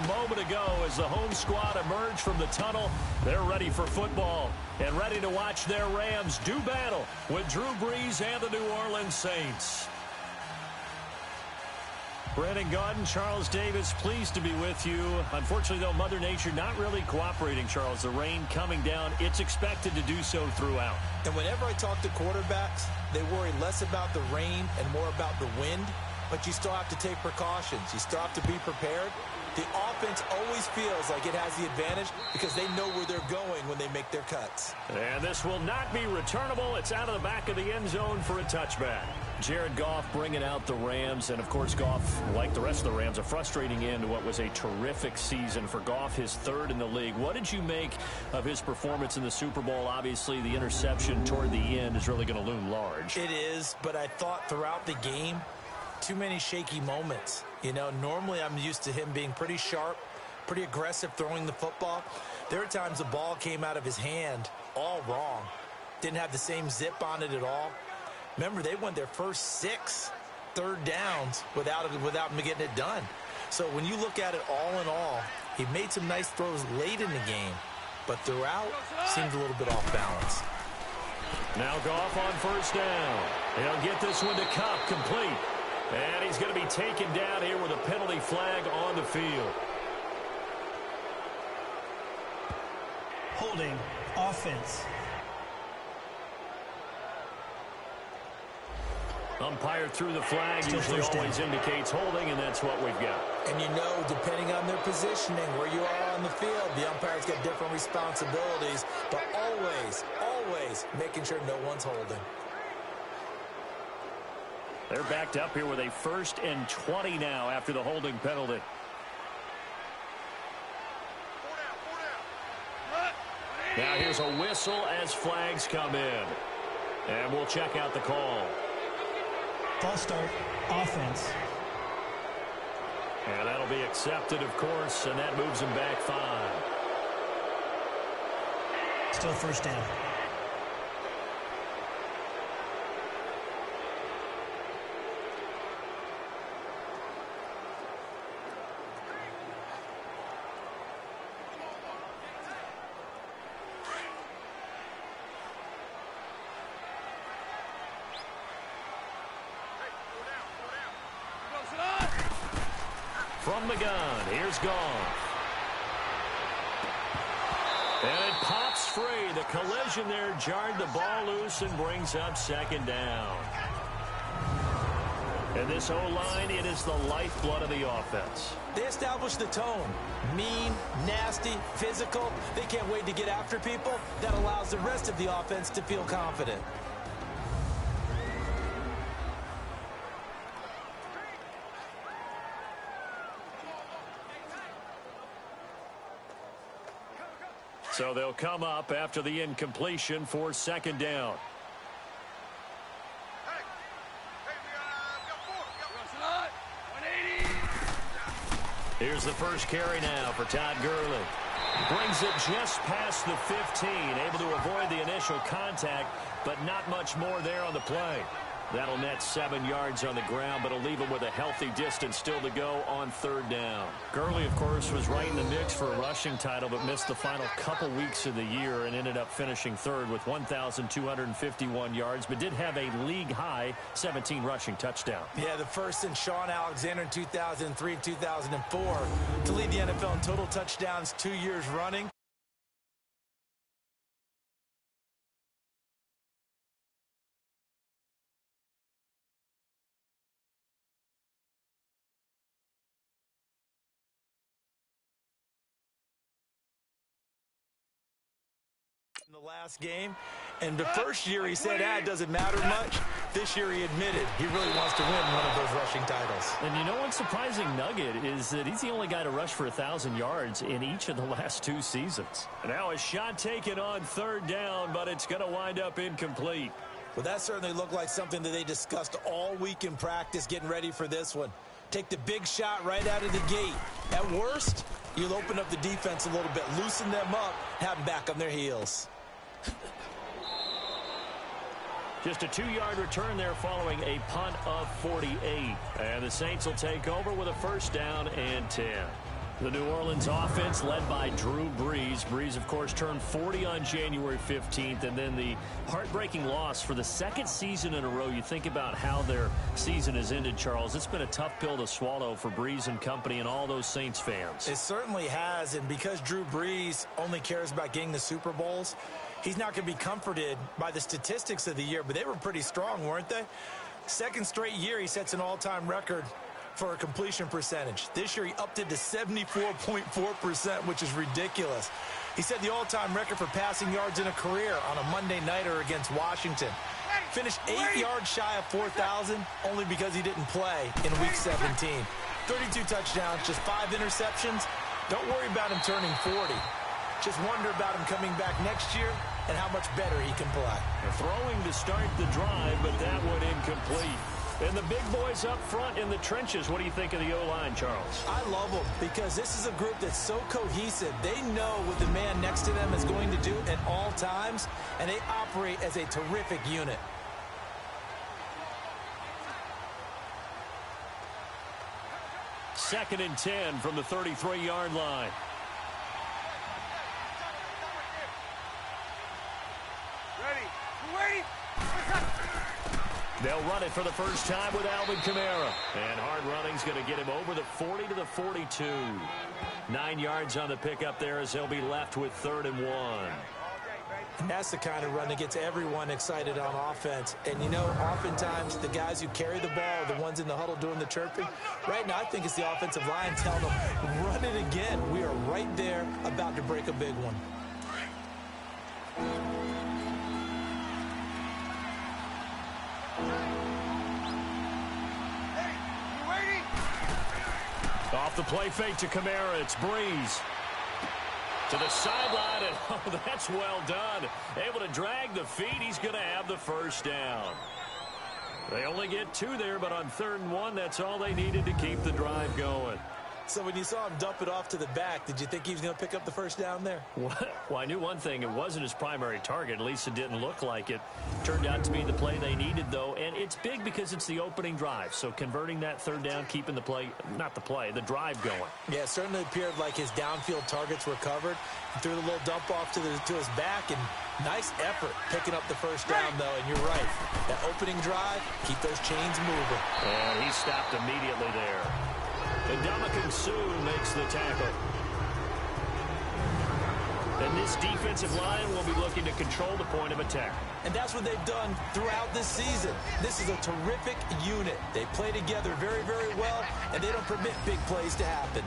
moment ago as the home squad emerged from the tunnel. They're ready for football and ready to watch their Rams do battle with Drew Brees and the New Orleans Saints. Brandon Gaudin, Charles Davis, pleased to be with you. Unfortunately, though, Mother Nature not really cooperating, Charles. The rain coming down, it's expected to do so throughout. And whenever I talk to quarterbacks, they worry less about the rain and more about the wind. But you still have to take precautions. You still have to be prepared. The offense always feels like it has the advantage because they know where they're going when they make their cuts. And this will not be returnable. It's out of the back of the end zone for a touchback. Jared Goff bringing out the Rams. And, of course, Goff, like the rest of the Rams, a frustrating end to what was a terrific season for Goff, his third in the league. What did you make of his performance in the Super Bowl? Obviously, the interception toward the end is really going to loom large. It is, but I thought throughout the game, too many shaky moments. You know, normally I'm used to him being pretty sharp, pretty aggressive throwing the football. There are times the ball came out of his hand all wrong. Didn't have the same zip on it at all. Remember, they won their first 6 third downs without him getting it done. So when you look at it all in all, he made some nice throws late in the game, but throughout seemed a little bit off balance. Now Goff on first down. He'll get this one to Kupp, complete. And he's going to be taken down here with a penalty flag on the field. Holding, offense. Umpire threw the flag, usually always indicates holding, and that's what we've got. And you know, depending on their positioning, where you are on the field, the umpire's got different responsibilities, but always making sure no one's holding. They're backed up here with a 1st and 20 now after the holding penalty. Now here's a whistle as flags come in. And we'll check out the call. False start, offense. And that'll be accepted, of course, and that moves him back 5. Still first down. From the gun, here's Goff. And it pops free. The collision there jarred the ball loose and brings up 2nd down. And this O-line, it is the lifeblood of the offense. They established the tone. Mean, nasty, physical. They can't wait to get after people. That allows the rest of the offense to feel confident. So they'll come up after the incompletion for 2nd down. Here's the first carry now for Todd Gurley. Brings it just past the 15, able to avoid the initial contact, but not much more there on the play. That'll net 7 yards on the ground, but it'll leave him with a healthy distance still to go on 3rd down. Gurley, of course, was right in the mix for a rushing title, but missed the final couple weeks of the year and ended up finishing 3rd with 1,251 yards, but did have a league-high 17 rushing touchdowns. Yeah, the first in Sean Alexander in 2003 and 2004 to lead the NFL in total touchdowns 2 years running. In the last game, and the first year he said, it doesn't matter much. This year he admitted he really wants to win one of those rushing titles. And you know what's surprising nugget is that he's the only guy to rush for 1,000 yards in each of the last 2 seasons. And now a shot taken on 3rd down, but it's going to wind up incomplete. Well, that certainly looked like something that they discussed all week in practice, getting ready for this one. Take the big shot right out of the gate. At worst, you'll open up the defense a little bit, loosen them up, have them back on their heels. Just a 2-yard return there following a punt of 48. And the Saints will take over with a 1st down and 10. The New Orleans offense led by Drew Brees. Brees, of course, turned 40 on January 15th, and then the heartbreaking loss for the second season in a row. You think about how their season has ended, Charles. It's been a tough pill to swallow for Brees and company and all those Saints fans. It certainly has, and because Drew Brees only cares about getting the Super Bowls, he's not going to be comforted by the statistics of the year, but they were pretty strong, weren't they? Second straight year, he sets an all-time record for a completion percentage. This year, he upped it to 74.4%, which is ridiculous. He set the all-time record for passing yards in a career on a Monday nighter against Washington. Finished 8 yards shy of 4,000, only because he didn't play in Week 17. 32 touchdowns, just 5 interceptions. Don't worry about him turning 40. Just wonder about him coming back next year and how much better he can play. Throwing to start the drive, but that one incomplete. And the big boys up front in the trenches. What do you think of the O-line, Charles? I love them because this is a group that's so cohesive. They know what the man next to them is going to do at all times, and they operate as a terrific unit. Second and 10 from the 33-yard line. They'll run it for the first time with Alvin Kamara. And hard running's going to get him over the 40 to the 42. 9 yards on the pickup there as he'll be left with 3rd and 1. And that's the kind of run that gets everyone excited on offense. And, you know, oftentimes the guys who carry the ball are the ones in the huddle doing the chirping. Right now, I think it's the offensive line telling them, run it again. We are right there about to break a big one. Off the play fake to Kamara, it's Brees. To the sideline, and oh, that's well done. Able to drag the feet, he's going to have the first down. They only get 2 there, but on 3rd and 1, that's all they needed to keep the drive going. So when you saw him dump it off to the back, did you think he was going to pick up the first down there? Well, I knew one thing. It wasn't his primary target. At least it didn't look like it. Turned out to be the play they needed, though. And it's big because it's the opening drive. So converting that 3rd down, keeping the play, not the play, the drive going. Yeah, it certainly appeared like his downfield targets were covered. He threw the little dump off to his back, and nice effort picking up the first down, though. And you're right. That opening drive, keep those chains moving. And he stopped immediately there. And Ndamukong Suh makes the tackle. And this defensive line will be looking to control the point of attack. And that's what they've done throughout this season. This is a terrific unit. They play together very, very well, and they don't permit big plays to happen.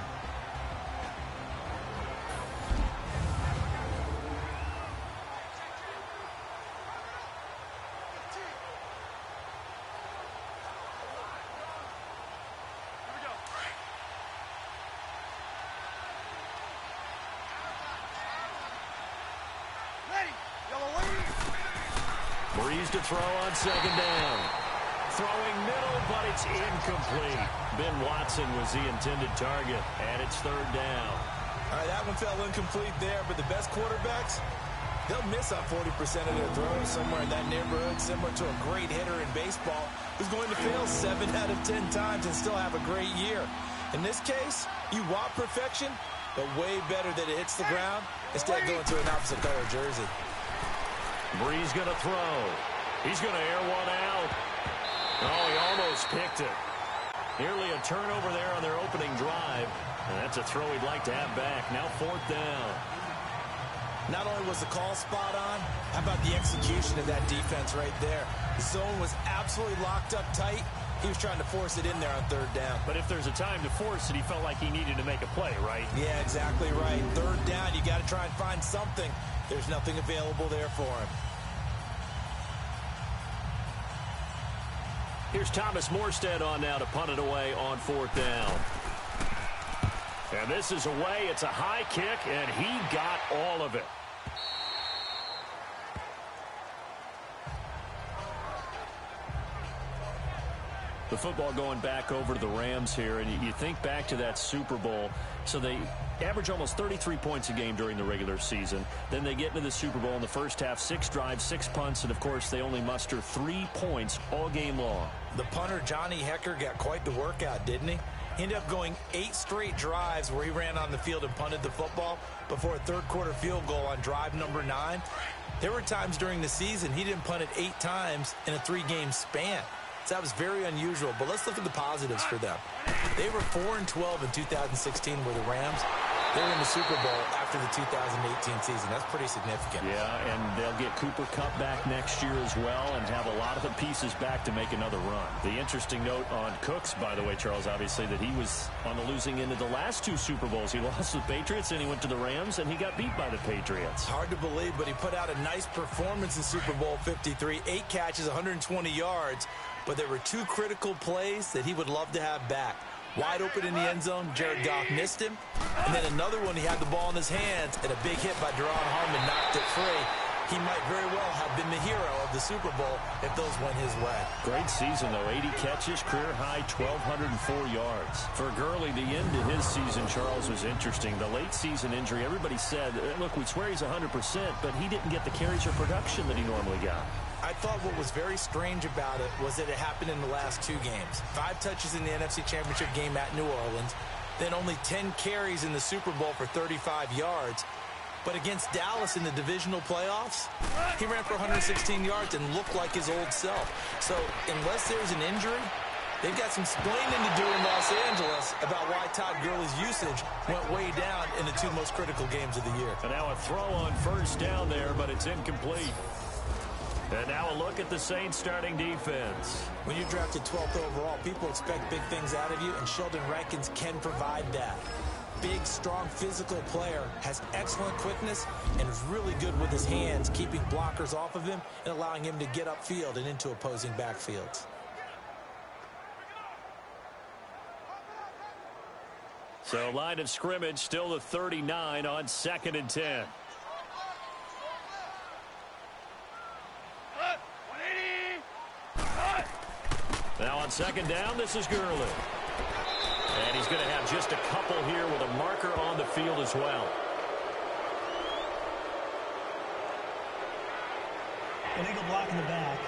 Brees to throw on 2nd down. Throwing middle, but it's incomplete. Ben Watson was the intended target, and it's 3rd down. All right, that one fell incomplete there, but the best quarterbacks, they'll miss on 40% of their throws somewhere in that neighborhood, similar to a great hitter in baseball who's going to fail 7 out of 10 times and still have a great year. In this case, you want perfection, but way better that it hits the ground instead of going to an opposite color jersey. Brees going to throw. He's going to air one out. Oh, he almost picked it. Nearly a turnover there on their opening drive. And that's a throw he'd like to have back. Now 4th down. Not only was the call spot on, how about the execution of that defense right there? The zone was absolutely locked up tight. He was trying to force it in there on 3rd down. But if there's a time to force it, he felt like he needed to make a play, right? Yeah, exactly right. 3rd down, you got to try and find something. There's nothing available there for him. Here's Thomas Morstead on now to punt it away on 4th down. And this is away. It's a high kick, and he got all of it. The football going back over to the Rams here, and you think back to that Super Bowl. So they average almost 33 points a game during the regular season. Then they get into the Super Bowl in the first half, 6 drives, 6 punts, and, of course, they only muster 3 points all game long. The punter, Johnny Hecker, got quite the workout, didn't he? He ended up going 8 straight drives where he ran on the field and punted the football before a third-quarter field goal on drive number 9. There were times during the season he didn't punt it 8 times in a 3-game span. So that was very unusual, but let's look at the positives for them. They were 4-12 in 2016 were the Rams. They were in the Super Bowl after the 2018 season. That's pretty significant. Yeah, and they'll get Cooper Kupp back next year as well and have a lot of the pieces back to make another run. The interesting note on Cooks, by the way, Charles, obviously, that he was on the losing end of the last 2 Super Bowls. He lost to the Patriots, and he went to the Rams, and he got beat by the Patriots. Hard to believe, but he put out a nice performance in Super Bowl 53. 8 catches, 120 yards, but there were 2 critical plays that he would love to have back. Wide open in the end zone, Jared Goff missed him. And then another one, he had the ball in his hands, and a big hit by Deron Harmon knocked it free. He might very well have been the hero of the Super Bowl if those went his way. Great season, though. 80 catches, career high, 1,204 yards. For Gurley, the end of his season, Charles, was interesting. The late season injury, everybody said, look, we swear he's 100%, but he didn't get the carries or production that he normally got. I thought what was very strange about it was that it happened in the last 2 games. 5 touches in the NFC Championship game at New Orleans, then only 10 carries in the Super Bowl for 35 yards. But against Dallas in the divisional playoffs, he ran for 116 yards and looked like his old self. So unless there's an injury, they've got some explaining to do in Los Angeles about why Todd Gurley's usage went way down in the 2 most critical games of the year. And now a throw on first down there, but it's incomplete. And now a look at the Saints starting defense. When you're drafted 12th overall, people expect big things out of you, and Sheldon Rankins can provide that. Big, strong, physical player, has excellent quickness, and is really good with his hands, keeping blockers off of him and allowing him to get upfield and into opposing backfields. So line of scrimmage, still the 39 on 2nd and 10. Now on 2nd down, this is Gurley. And he's going to have just a couple here with a marker on the field as well. Illegal block in the back.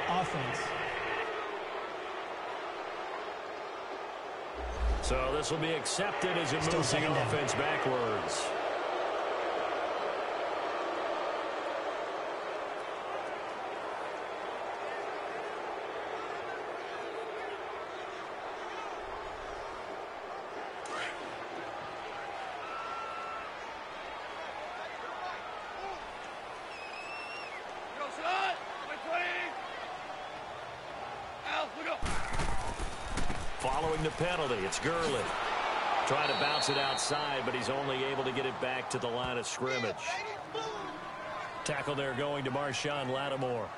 Offense. So this will be accepted as it moves the offense backwards. Following the penalty, it's Gurley. Trying to bounce it outside, but he's only able to get it back to the line of scrimmage. Tackle there going to Marshawn Lattimore.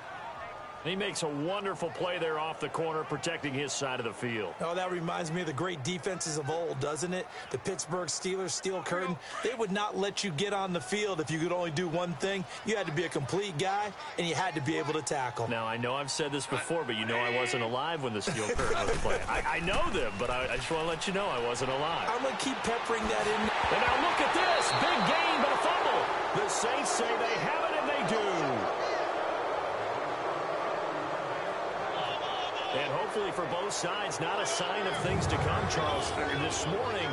He makes a wonderful play there off the corner, protecting his side of the field. Oh, that reminds me of the great defenses of old, doesn't it? The Pittsburgh Steelers, Steel Curtain. They would not let you get on the field if you could only do one thing. You had to be a complete guy, and you had to be able to tackle. Now, I know I've said this before, but you know I wasn't alive when the Steel Curtain was playing. I know them, but I just want to let you know I wasn't alive. I'm going to keep peppering that in. And now look at this. Big gain, but a fumble. The Saints say they have it, and they do. And hopefully for both sides, not a sign of things to come, Charles. This morning,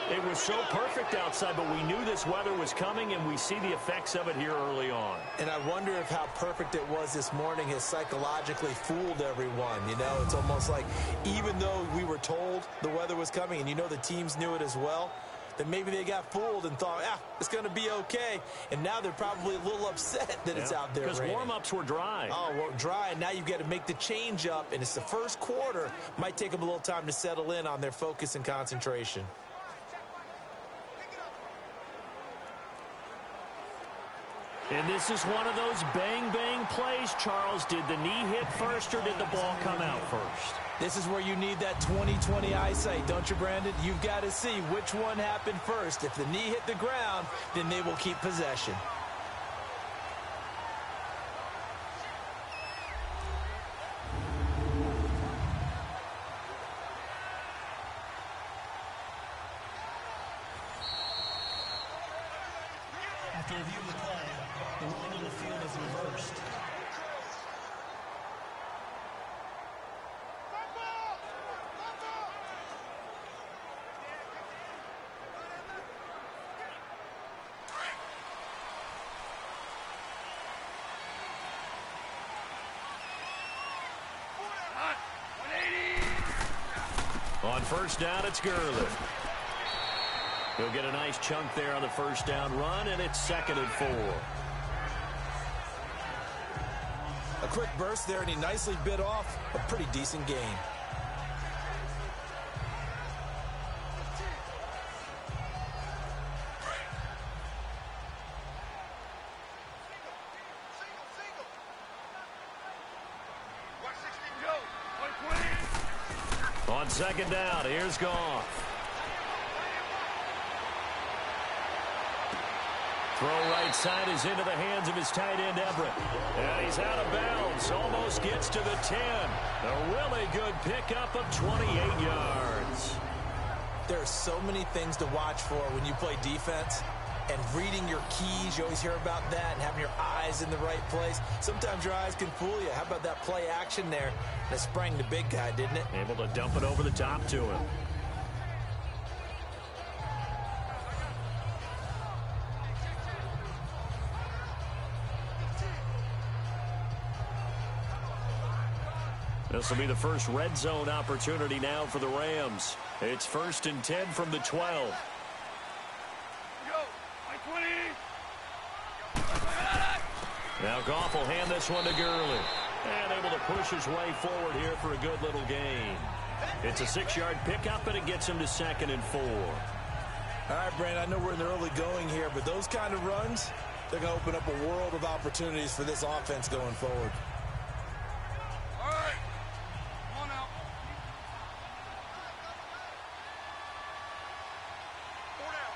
it was so perfect outside, but we knew this weather was coming, and we see the effects of it here early on. And I wonder if how perfect it was this morning has psychologically fooled everyone. You know, it's almost like even though we were told the weather was coming, and you know the teams knew it as well, that maybe they got fooled and thought, it's going to be okay. And now they're probably a little upset that it's out there because warm-ups were dry. Oh, well, dry, and now you've got to make the change up, and it's the first quarter. Might take them a little time to settle in on their focus and concentration. And this is one of those bang-bang plays, Charles. Did the knee hit first, or did the ball come out first? This is where you need that 20/20 eyesight, don't you, Brandon? You've got to see which one happened first. If the knee hit the ground, then they will keep possession. After review of the play, the ruling on the field is reversed. On first down, it's Gurley. He'll get a nice chunk there on the first down run, and it's 2nd and 4. A quick burst there, and he nicely bit off a pretty decent gain. On 2nd down, here's Goff. Throw right side is into the hands of his tight end, Everett. And he's out of bounds. Almost gets to the 10. A really good pickup of 28 yards. There are so many things to watch for when you play defense. And reading your keys, you always hear about that, and having your eyes in the right place. Sometimes your eyes can fool you. How about that play action there? That sprang the big guy, didn't it? Able to dump it over the top to him. This will be the first red zone opportunity now for the Rams. It's 1st and 10 from the 12. Now Goff will hand this one to Gurley. And able to push his way forward here for a good little gain. It's a 6-yard pickup, and it gets him to 2nd and 4. All right, Brandon, I know we're in the early going here, but those kind of runs, they're going to open up a world of opportunities for this offense going forward. All right. Come on now. Four down.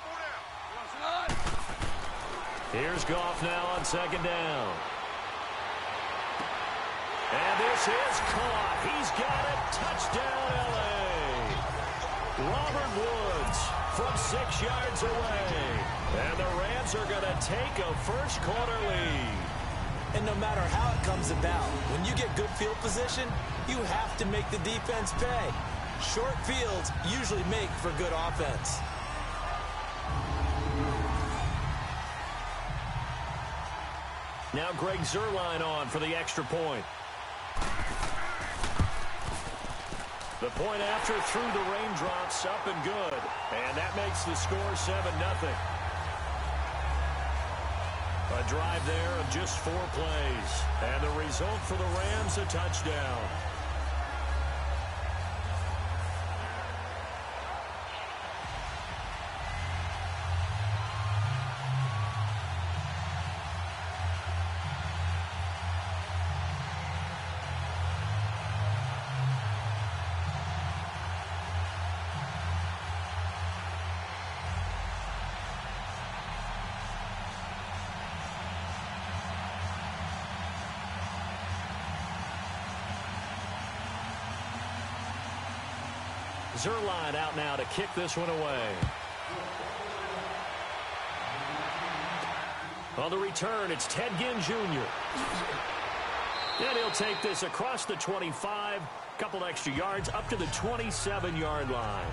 Here's Goff now on 2nd down. And this is caught. He's got it. Touchdown, L.A. Robert Woods from 6 yards away. And the Rams are going to take a first-quarter lead. And no matter how it comes about, when you get good field position, you have to make the defense pay. Short fields usually make for good offense. Now Greg Zuerlein on for the extra point. The point after through the raindrops, up and good. And that makes the score 7-0. A drive there of just 4 plays. And the result for the Rams, a touchdown. Zuerlein out now to kick this one away. On the return, it's Ted Ginn Jr. And he'll take this across the 25, couple extra yards, up to the 27-yard line.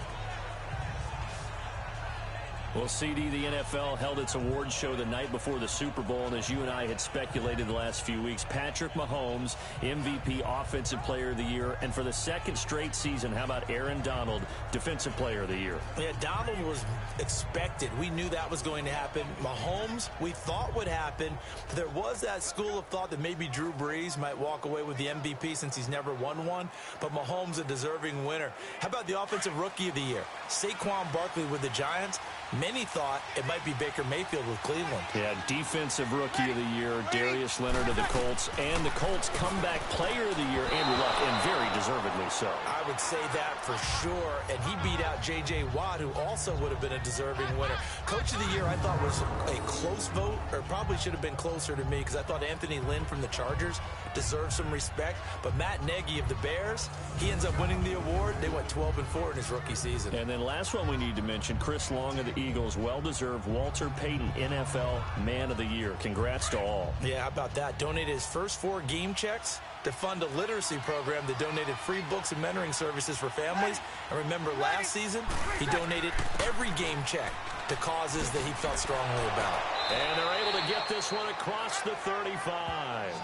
Well, CD, the NFL held its awards show the night before the Super Bowl, and as you and I had speculated the last few weeks, Patrick Mahomes, MVP Offensive Player of the Year, and for the 2nd straight season, how about Aaron Donald, Defensive Player of the Year? Yeah, Donald was expected. We knew that was going to happen. Mahomes, we thought would happen. There was that school of thought that maybe Drew Brees might walk away with the MVP since he's never won one, but Mahomes a deserving winner. How about the Offensive Rookie of the Year? Saquon Barkley with the Giants. Many thought it might be Baker Mayfield with Cleveland. Yeah, Defensive Rookie of the Year, Darius Leonard of the Colts, and the Colts Comeback Player of the Year, Andrew Luck, and very deservedly so. I would say that for sure, and he beat out J.J. Watt, who also would have been a deserving winner. Coach of the Year, I thought, was a close vote, or probably should have been closer to me, because I thought Anthony Lynn from the Chargers deserves some respect, but Matt Nagy of the Bears, he ends up winning the award. They went 12-4 in his rookie season. And then last one we need to mention, Chris Long of the Eagles, well-deserved Walter Payton NFL Man of the Year. Congrats to all. Yeah, how about that? Donated his first 4 game checks to fund a literacy program that donated free books and mentoring services for families. And remember, last season, he donated every game check to causes that he felt strongly about. And they're able to get this one across the 35.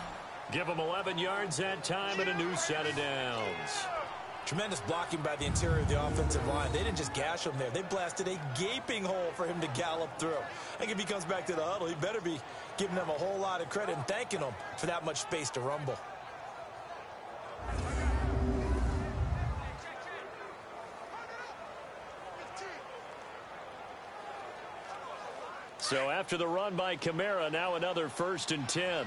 Give them 11 yards that time and a new set of downs. Tremendous blocking by the interior of the offensive line. They didn't just gash him there. They blasted a gaping hole for him to gallop through. I think if he comes back to the huddle, he better be giving them a whole lot of credit and thanking them for that much space to rumble. So after the run by Kamara, now another 1st and 10.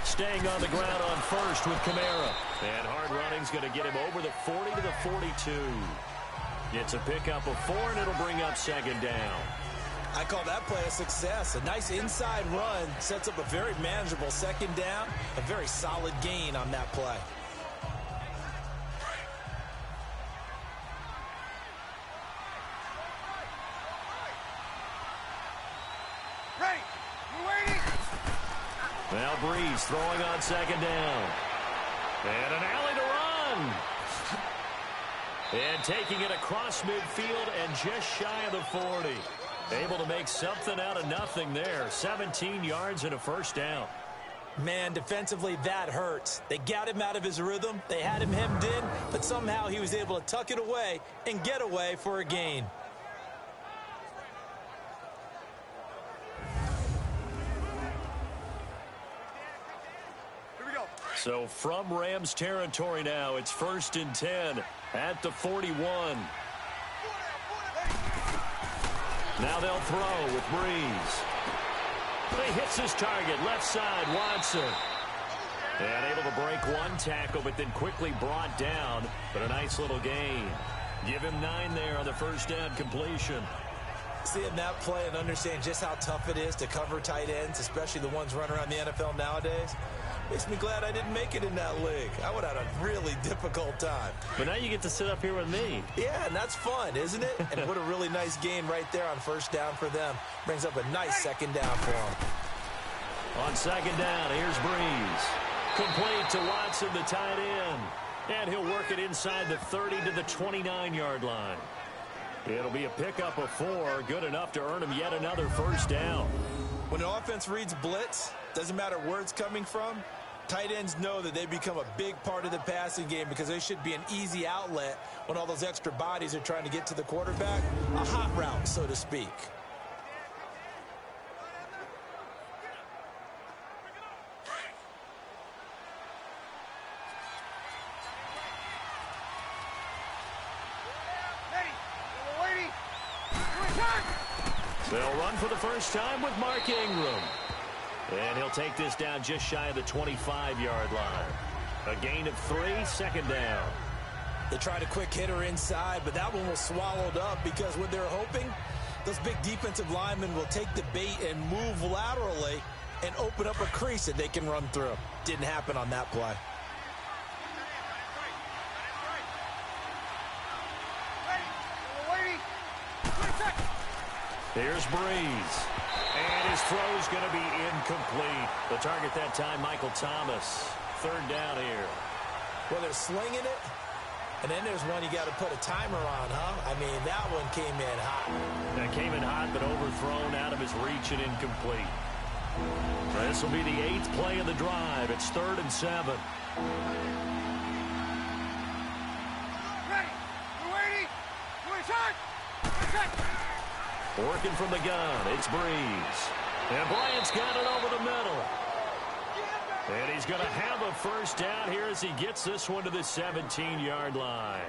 Staying on the ground on first with Kamara. And hard running's going to get him over the 40 to the 42. It's a pickup of 4, and it'll bring up 2nd down. I call that play a success. A nice inside run sets up a very manageable 2nd down. A very solid gain on that play. Now Breeze throwing on 2nd down. And an alley to run. And taking it across midfield and just shy of the 40. Able to make something out of nothing there. 17 yards and a 1st down. Man, defensively, that hurts. They got him out of his rhythm. They had him hemmed in, but somehow he was able to tuck it away and get away for a gain. So from Rams territory now, it's 1st and 10 at the 41. Now they'll throw with Breeze. He hits his target, left side, Watson. And able to break one tackle, but then quickly brought down. But a nice little gain. Give him 9 there on the 1st down completion. Seeing that play and understand just how tough it is to cover tight ends, especially the ones running around the NFL nowadays, makes me glad I didn't make it in that league. I would have had a really difficult time. But now you get to sit up here with me. Yeah, and that's fun, isn't it? And what a really nice gain right there on 1st down for them. Brings up a nice 2nd down for them. On 2nd down, here's Breeze. Complete to Watson, the tight end. And he'll work it inside the 30 to the 29-yard line. It'll be a pickup of 4, good enough to earn him yet another 1st down. When an offense reads blitz, doesn't matter where it's coming from, tight ends know that they become a big part of the passing game because they should be an easy outlet when all those extra bodies are trying to get to the quarterback. A hot route, so to speak. They'll run for the first time with Mark Ingram. And he'll take this down just shy of the 25-yard line. A gain of 3, 2nd down. They tried a quick hitter inside, but that one was swallowed up because what they're hoping, those big defensive linemen will take the bait and move laterally and open up a crease that they can run through. Didn't happen on that play. Here's Breeze. And his throw's going to be incomplete. The target that time, Michael Thomas. 3rd down here. Well, they're slinging it. And then there's one you got to put a timer on, huh? I mean, that one came in hot. That came in hot, but overthrown out of his reach and incomplete. This will be the 8th play of the drive. It's 3rd and 7. Working from the gun, it's Breeze. And Bryant's got it over the middle. And he's going to have a 1st down here as he gets this one to the 17-yard line.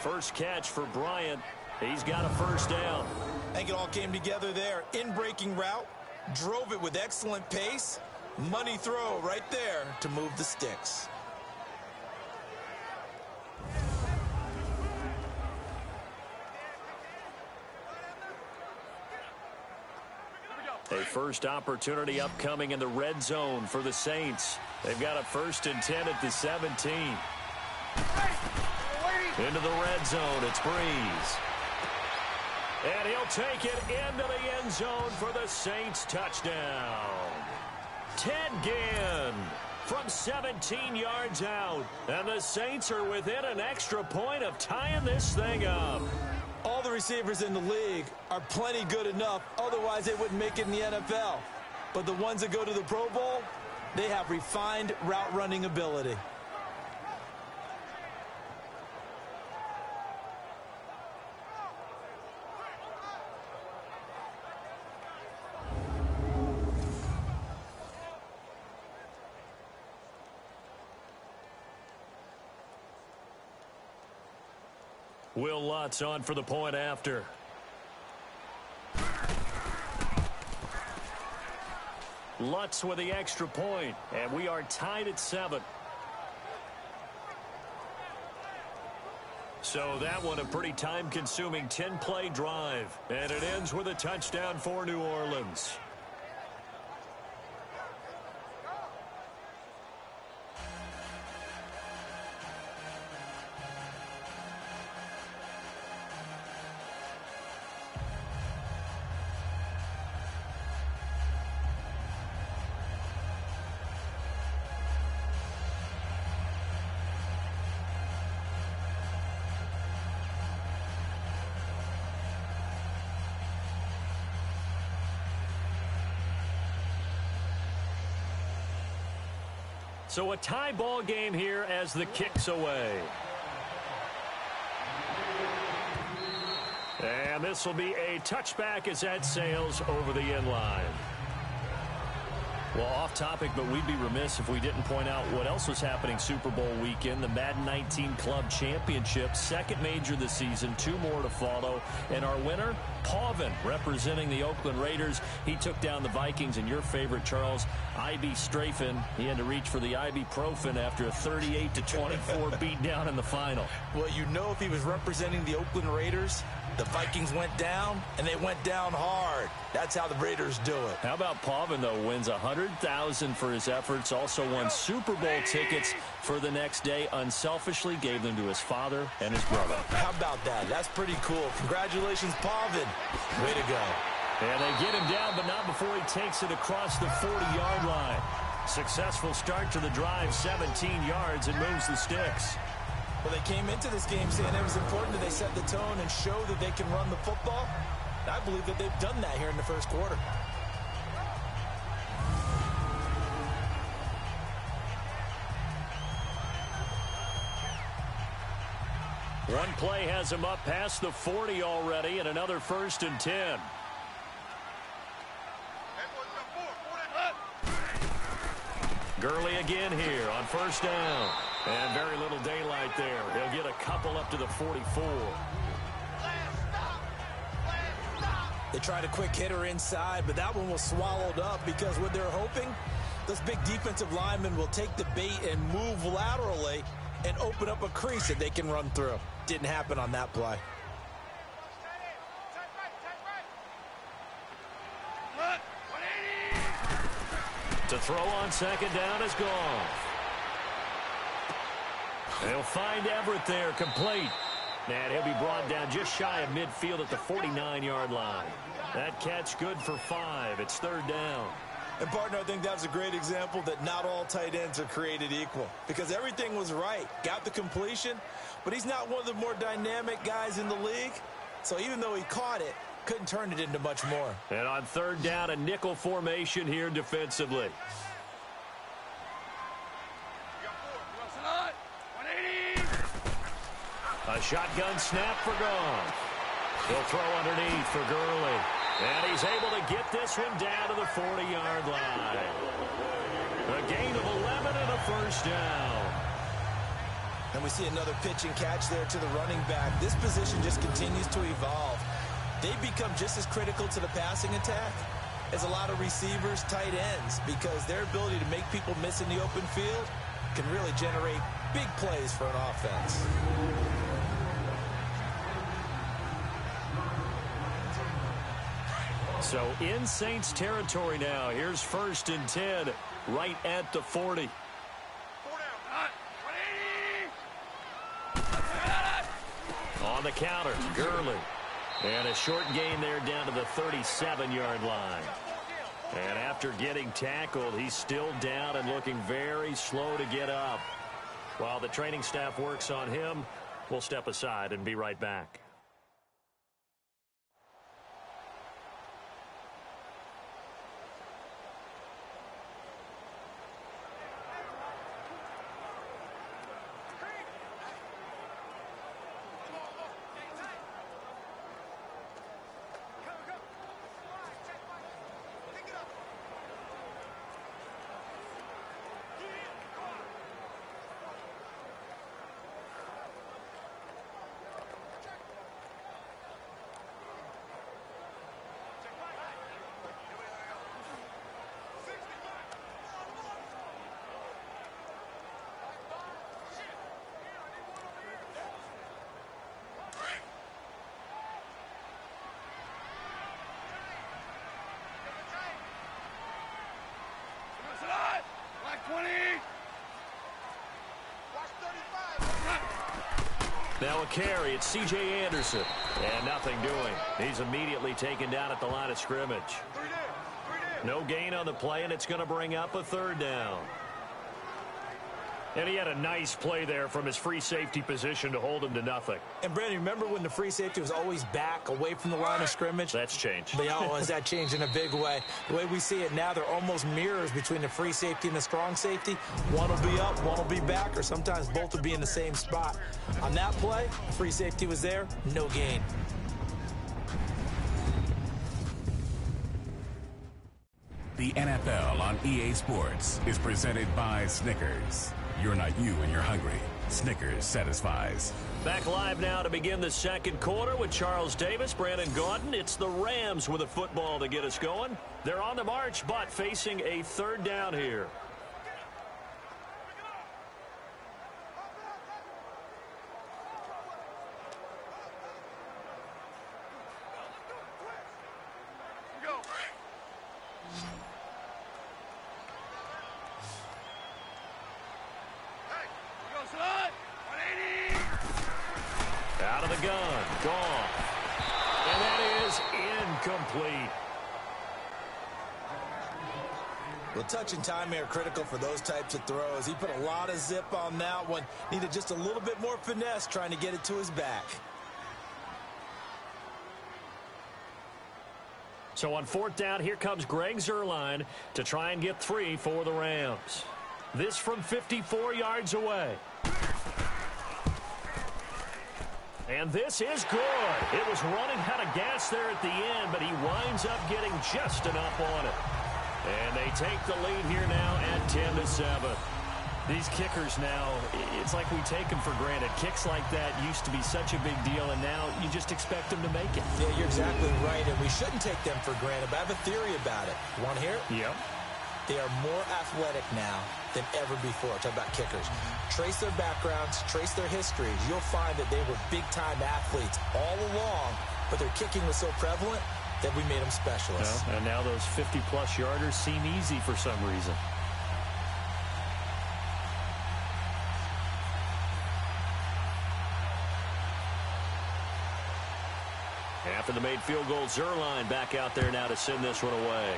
First catch for Bryant. He's got a 1st down. I think it all came together there. In-breaking route, drove it with excellent pace. Money throw right there to move the sticks. A first opportunity upcoming in the red zone for the Saints. They've got a 1st and 10 at the 17. Into the red zone, it's Breeze. And he'll take it into the end zone for the Saints touchdown. Ted Ginn from 17 yards out. And the Saints are within an extra point of tying this thing up. All the receivers in the league are plenty good enough. Otherwise, they wouldn't make it in the NFL. But the ones that go to the Pro Bowl, They have refined route running ability. Will Lutz on for the point after. Lutz with the extra point, and we are tied at 7. So that one a pretty time-consuming 10-play drive, and it ends with a touchdown for New Orleans. So a tie ball game here as the kick's away. And this will be a touchback as that sails over the end line. Well, off topic, but we'd be remiss if we didn't point out what else was happening Super Bowl weekend. The Madden 19 Club Championship, second major this season, 2 more to follow. And our winner, Pavin, representing the Oakland Raiders. He took down the Vikings, and your favorite, Charles, IB Strafen. He had to reach for the ibuprofen after a 38-24 beatdown in the final. Well, you know, if he was representing the Oakland Raiders, the Vikings went down, and they went down hard. That's how the Raiders do it. How about Pavin, though, wins $100,000 for his efforts, also won Super Bowl tickets for the next day, unselfishly gave them to his father and his brother. How about that? That's pretty cool. Congratulations, Pavin. Way to go. And they get him down, but not before he takes it across the 40-yard line. Successful start to the drive, 17 yards, and moves the sticks. Well, they came into this game saying it was important that they set the tone and show that they can run the football. And I believe that they've done that here in the first quarter. One play has him up past the 40 already, and another 1st and 10. Gurley again here on 1st down. And very little daylight there. He'll get a couple up to the 44. They tried a quick hitter inside, but that one was swallowed up because what they're hoping, those big defensive linemen will take the bait and move laterally and open up a crease that they can run through. Didn't happen on that play. To throw on 2nd down is Goff. They'll find Everett there, complete. And he'll be brought down just shy of midfield at the 49-yard line. That catch good for 5. It's 3rd down. And, partner, I think that's a great example that not all tight ends are created equal. Because everything was right. Got the completion, but he's not one of the more dynamic guys in the league. So even though he caught it, couldn't turn it into much more. And on 3rd down, a nickel formation here defensively. A shotgun snap for Goff. He'll throw underneath for Gurley. And he's able to get this one down to the 40-yard line. A gain of 11 and a 1st down. And we see another pitch and catch there to the running back. This position just continues to evolve. They become just as critical to the passing attack as a lot of receivers, tight ends, because their ability to make people miss in the open field can really generate big plays for an offense. So in Saints territory now. Here's 1st and 10 right at the 40. On the counter, Gurley. And a short gain there down to the 37-yard line. And after getting tackled, he's still down and looking very slow to get up. While the training staff works on him, we'll step aside and be right back. Now a carry. It's C.J. Anderson. And nothing doing. He's immediately taken down at the line of scrimmage. No gain on the play, and it's going to bring up a third down. And he had a nice play there from his free safety position to hold him to nothing. And, Brandon, remember when the free safety was always back away from the line of scrimmage? That's changed. Has that changed in a big way? The way we see it now, they're almost mirrors between the free safety and the strong safety. One will be up, one will be back, or sometimes both will be in the same spot. On that play, free safety was there, no gain. The NFL on EA Sports is presented by Snickers. You're not you when you're hungry. Snickers satisfies. Back live now to begin the second quarter with Charles Davis, Brandon Gaudin. It's the Rams with a football to get us going. They're on the march, but facing a third down here. Out of the gun, gone. And that is incomplete. Well, touch and timing are critical for those types of throws. He put a lot of zip on that one. Needed just a little bit more finesse trying to get it to his back. So on fourth down, here comes Greg Zuerlein to try and get 3 for the Rams. This from 54 yards away. And this is good. It was running out of gas there at the end, but he winds up getting just enough on it. And they take the lead here now at 10-7. These kickers now, it's like we take them for granted. Kicks like that used to be such a big deal, and now you just expect them to make it. Yeah, you're exactly right, and we shouldn't take them for granted, but I have a theory about it. You want to hear it? Yep. They are more athletic now than ever before. Talk about kickers. Trace their backgrounds, trace their histories. You'll find that they were big-time athletes all along, but their kicking was so prevalent that we made them specialists. Well, and now those 50-plus yarders seem easy for some reason. After the made field goal, Zuerlein back out there now to send this one away.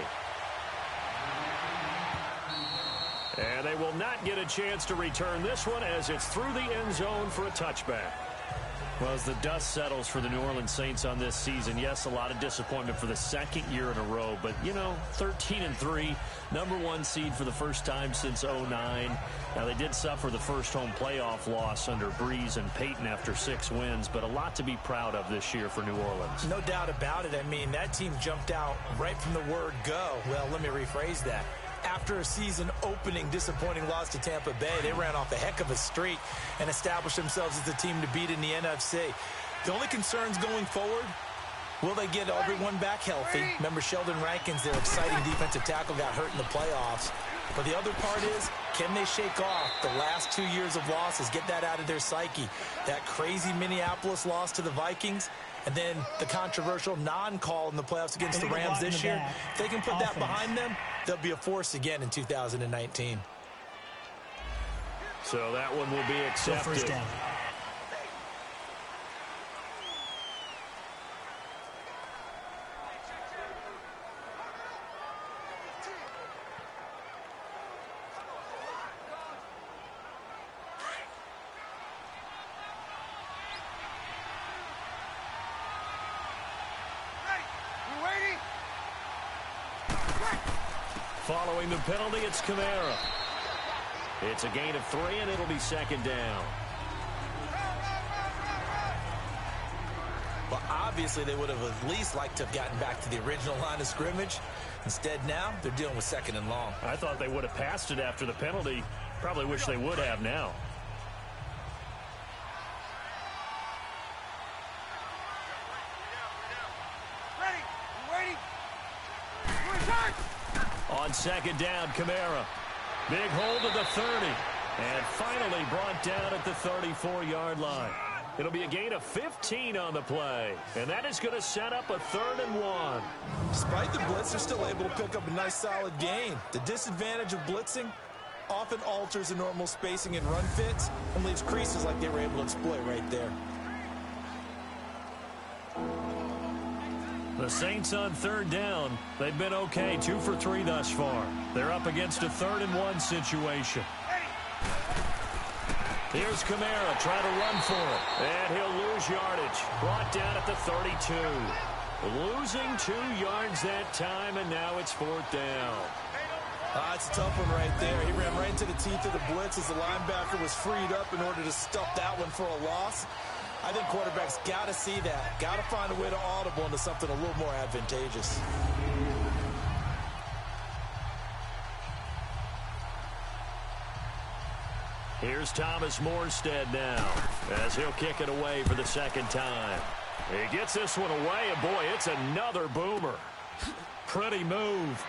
And they will not get a chance to return this one as it's through the end zone for a touchback. Well, as the dust settles for the New Orleans Saints on this season, yes, a lot of disappointment for the second year in a row. But, 13-3, #1 seed for the first time since 2009. Now, they did suffer the first home playoff loss under Breeze and Peyton after 6 wins, but a lot to be proud of this year for New Orleans. No doubt about it. I mean, that team jumped out right from the word go. Well, let me rephrase that. After a season-opening disappointing loss to Tampa Bay, they ran off a heck of a streak and established themselves as the team to beat in the NFC. The only concerns going forward, will they get everyone back healthy? Remember, Sheldon Rankins, their exciting defensive tackle, got hurt in the playoffs. But the other part is, can they shake off the last 2 years of losses, get that out of their psyche? That crazy Minneapolis loss to the Vikings, and then the controversial non-call in the playoffs against the Rams this year. If they can put that behind them, they'll be a force again in 2019. So that one will be accepted. First down. Following the penalty, it's Kamara. It's a gain of 3, and it'll be second down. Well, obviously, they would have at least liked to have gotten back to the original line of scrimmage. Instead, now, they're dealing with second and long. I thought they would have passed it after the penalty. Probably wish they would have now. On second down, Kamara. Big hold at the 30. And finally brought down at the 34-yard line. It'll be a gain of 15 on the play. And that is going to set up a 3rd and 1. Despite the blitz, they're still able to pick up a nice, solid gain. The disadvantage of blitzing often alters the normal spacing and run fits and leaves creases like they were able to exploit right there. The Saints on third down. They've been okay, 2 for 3 thus far. They're up against a 3rd-and-1 situation. Here's Kamara trying to run for it. And he'll lose yardage. Brought down at the 32. Losing 2 yards that time, and now it's 4th down. It's a tough one right there. He ran right into the teeth of the blitz as the linebacker was freed up in order to stuff that one for a loss. I think quarterbacks got to see that. Got to find a way to audible into something a little more advantageous. Here's Thomas Morstead now as he'll kick it away for the 2nd time. He gets this one away, and boy, it's another boomer. Pretty move.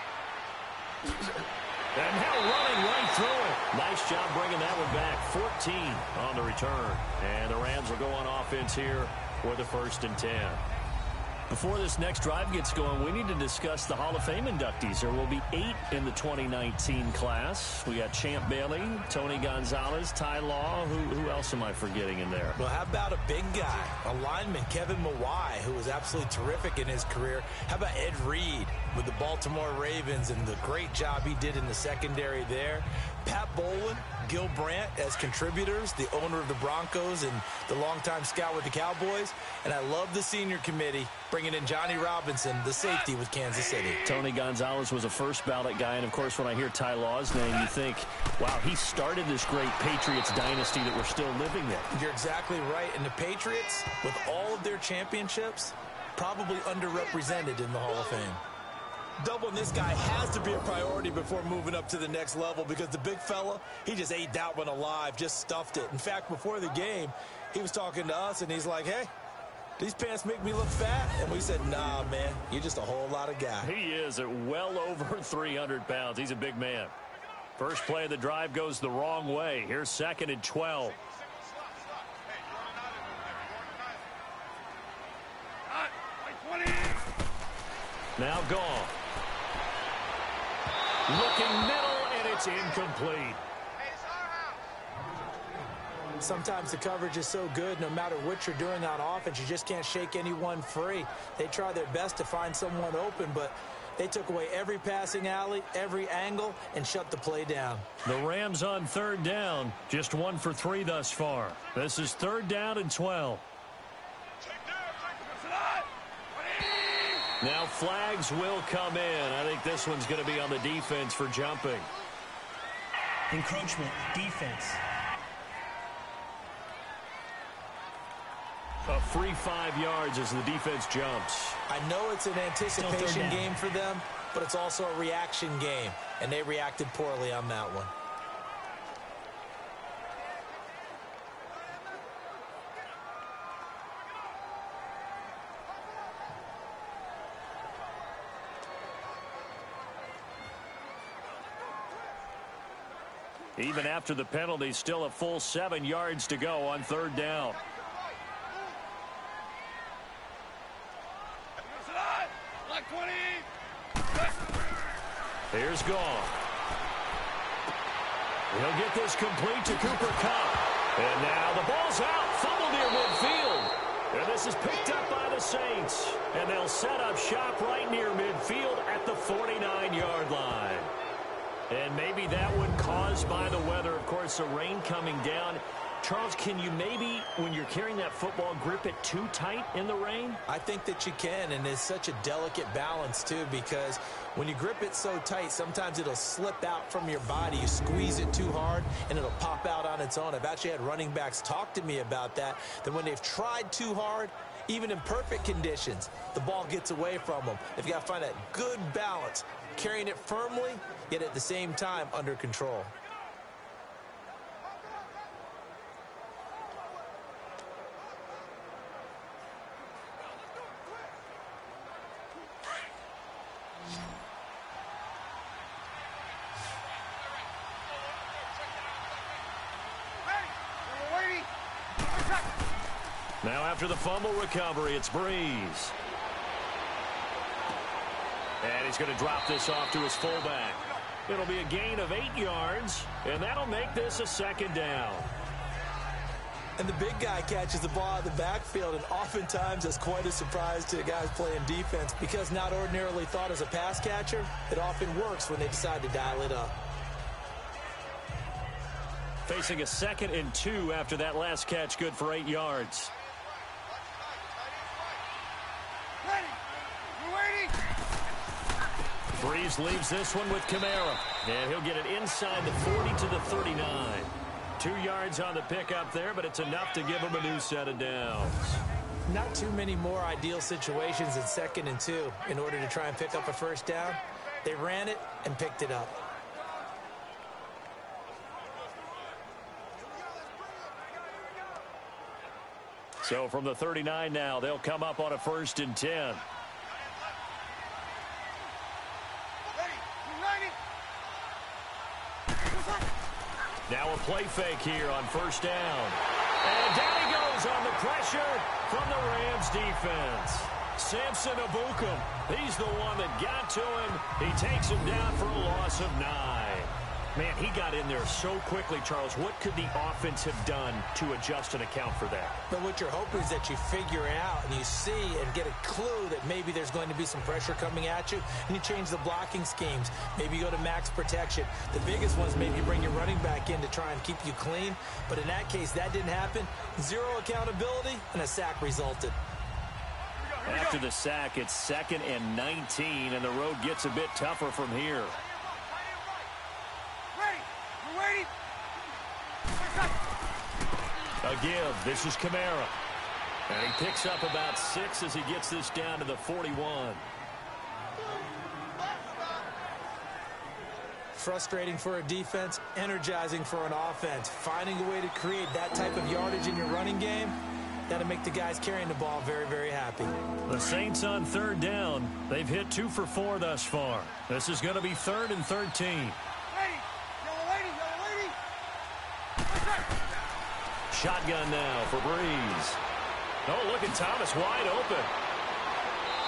And now running right through it. Nice job bringing that one back. 14 on the return. And the Rams will go on offense here for the 1st and 10. Before this next drive gets going, we need to discuss the Hall of Fame inductees. There will be 8 in the 2019 class. We got Champ Bailey, Tony Gonzalez, Ty Law. Who else am I forgetting in there? Well, how about a big guy, a lineman, Kevin Mawai, who was absolutely terrific in his career. How about Ed Reed with the Baltimore Ravens and the great job he did in the secondary there? Pat Bowlen, Gil Brandt as contributors, the owner of the Broncos and the longtime scout with the Cowboys. And I love the senior committee bringing in Johnny Robinson, the safety with Kansas City. Tony Gonzalez was a first ballot guy. And, of course, when I hear Ty Law's name, you think, wow, he started this great Patriots dynasty that we're still living in. You're exactly right. And the Patriots, with all of their championships, probably underrepresented in the Hall of Fame. Doubling this guy has to be a priority before moving up to the next level because the big fella, he just ate that one alive, just stuffed it. In fact, before the game, he was talking to us, and he's like, hey, these pants make me look fat? And we said, nah, man, you're just a whole lot of guy. He is at well over 300 pounds. He's a big man. First play of the drive goes the wrong way. Here's 2nd and 12. Now gone. Looking middle, and it's incomplete. Sometimes the coverage is so good, no matter what you're doing on offense, you just can't shake anyone free. They try their best to find someone open, but they took away every passing alley, every angle, and shut the play down. The Rams on 3rd down, just 1 for 3 thus far. This is 3rd down and 12. Now flags will come in. I think this one's going to be on the defense for jumping. Encroachment, defense. A free 5 yards as the defense jumps. I know it's an anticipation game for them, but it's also a reaction game, and they reacted poorly on that one. Even after the penalty, still a full 7 yards to go on 3rd down. Here's Gone. He'll get this complete to Cooper Kupp. And now the ball's out. Fumble near midfield. And this is picked up by the Saints. And they'll set up shop right near midfield at the 49-yard line. And maybe that one caused by the weather. Of course, the rain coming down. Charles, can you maybe, when you're carrying that football, grip it too tight in the rain? I think that you can, and it's such a delicate balance, too, because when you grip it so tight, sometimes it'll slip out from your body. You squeeze it too hard, and it'll pop out on its own. I've actually had running backs talk to me about that when they've tried too hard, even in perfect conditions, the ball gets away from them. They've got to find that good balance, carrying it firmly, yet at the same time under control. Now after the fumble recovery, it's Breeze. And he's going to drop this off to his fullback. It'll be a gain of 8 yards, and that'll make this a 2nd down. And the big guy catches the ball out of the backfield, and oftentimes that's quite a surprise to the guys playing defense because not ordinarily thought as a pass catcher, it often works when they decide to dial it up. Facing a 2nd and 2 after that last catch, good for 8 yards. Ready. We're waiting. Breeze leaves this one with Kamara, and he'll get it inside the 40 to the 39. 2 yards on the pickup there, but it's enough to give him a new set of downs. Not too many more ideal situations in 2nd and 2 in order to try and pick up a first down. They ran it and picked it up. So from the 39 now, they'll come up on a 1st and 10. Now a play fake here on 1st down. And down he goes on the pressure from the Rams defense. Samson Abukum, he's the one that got to him. He takes him down for a loss of 9. Man, he got in there so quickly, Charles. What could the offense have done to adjust and account for that? But what you're hoping is that you figure out and you see and get a clue that maybe there's going to be some pressure coming at you, and you change the blocking schemes. Maybe you go to max protection. The biggest ones, maybe you bring your running back in to try and keep you clean. But in that case, that didn't happen. 0 accountability, and a sack resulted. After the sack, it's 2nd and 19, and the road gets a bit tougher from here. A give. This is Kamara. And he picks up about 6 as he gets this down to the 41. Frustrating for a defense, energizing for an offense. Finding a way to create that type of yardage in your running game, that'll make the guys carrying the ball very, very happy. The Saints on 3rd down. They've hit 2 for 4 thus far. This is going to be 3rd and 13. Shotgun now for Breeze. Oh, look at Thomas wide open.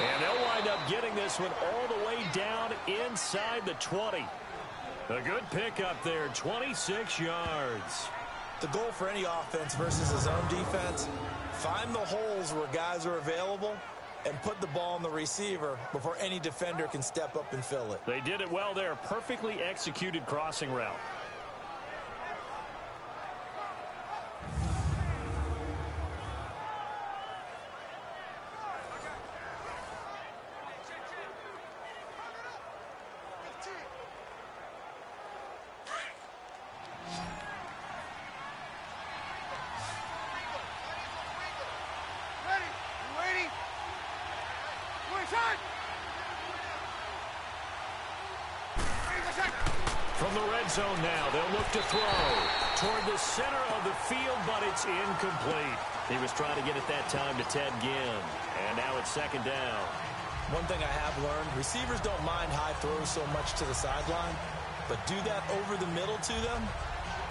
And they'll wind up getting this one all the way down inside the 20. A good pickup there, 26 yards. The goal for any offense versus a zone defense, find the holes where guys are available and put the ball on the receiver before any defender can step up and fill it. They did it well there. Perfectly executed crossing route. From the red zone now, they'll look to throw toward the center of the field, but it's incomplete. He was trying to get it that time to Ted Ginn, and now it's 2nd down. One thing I have learned, receivers don't mind high throws so much to the sideline, but do that over the middle to them,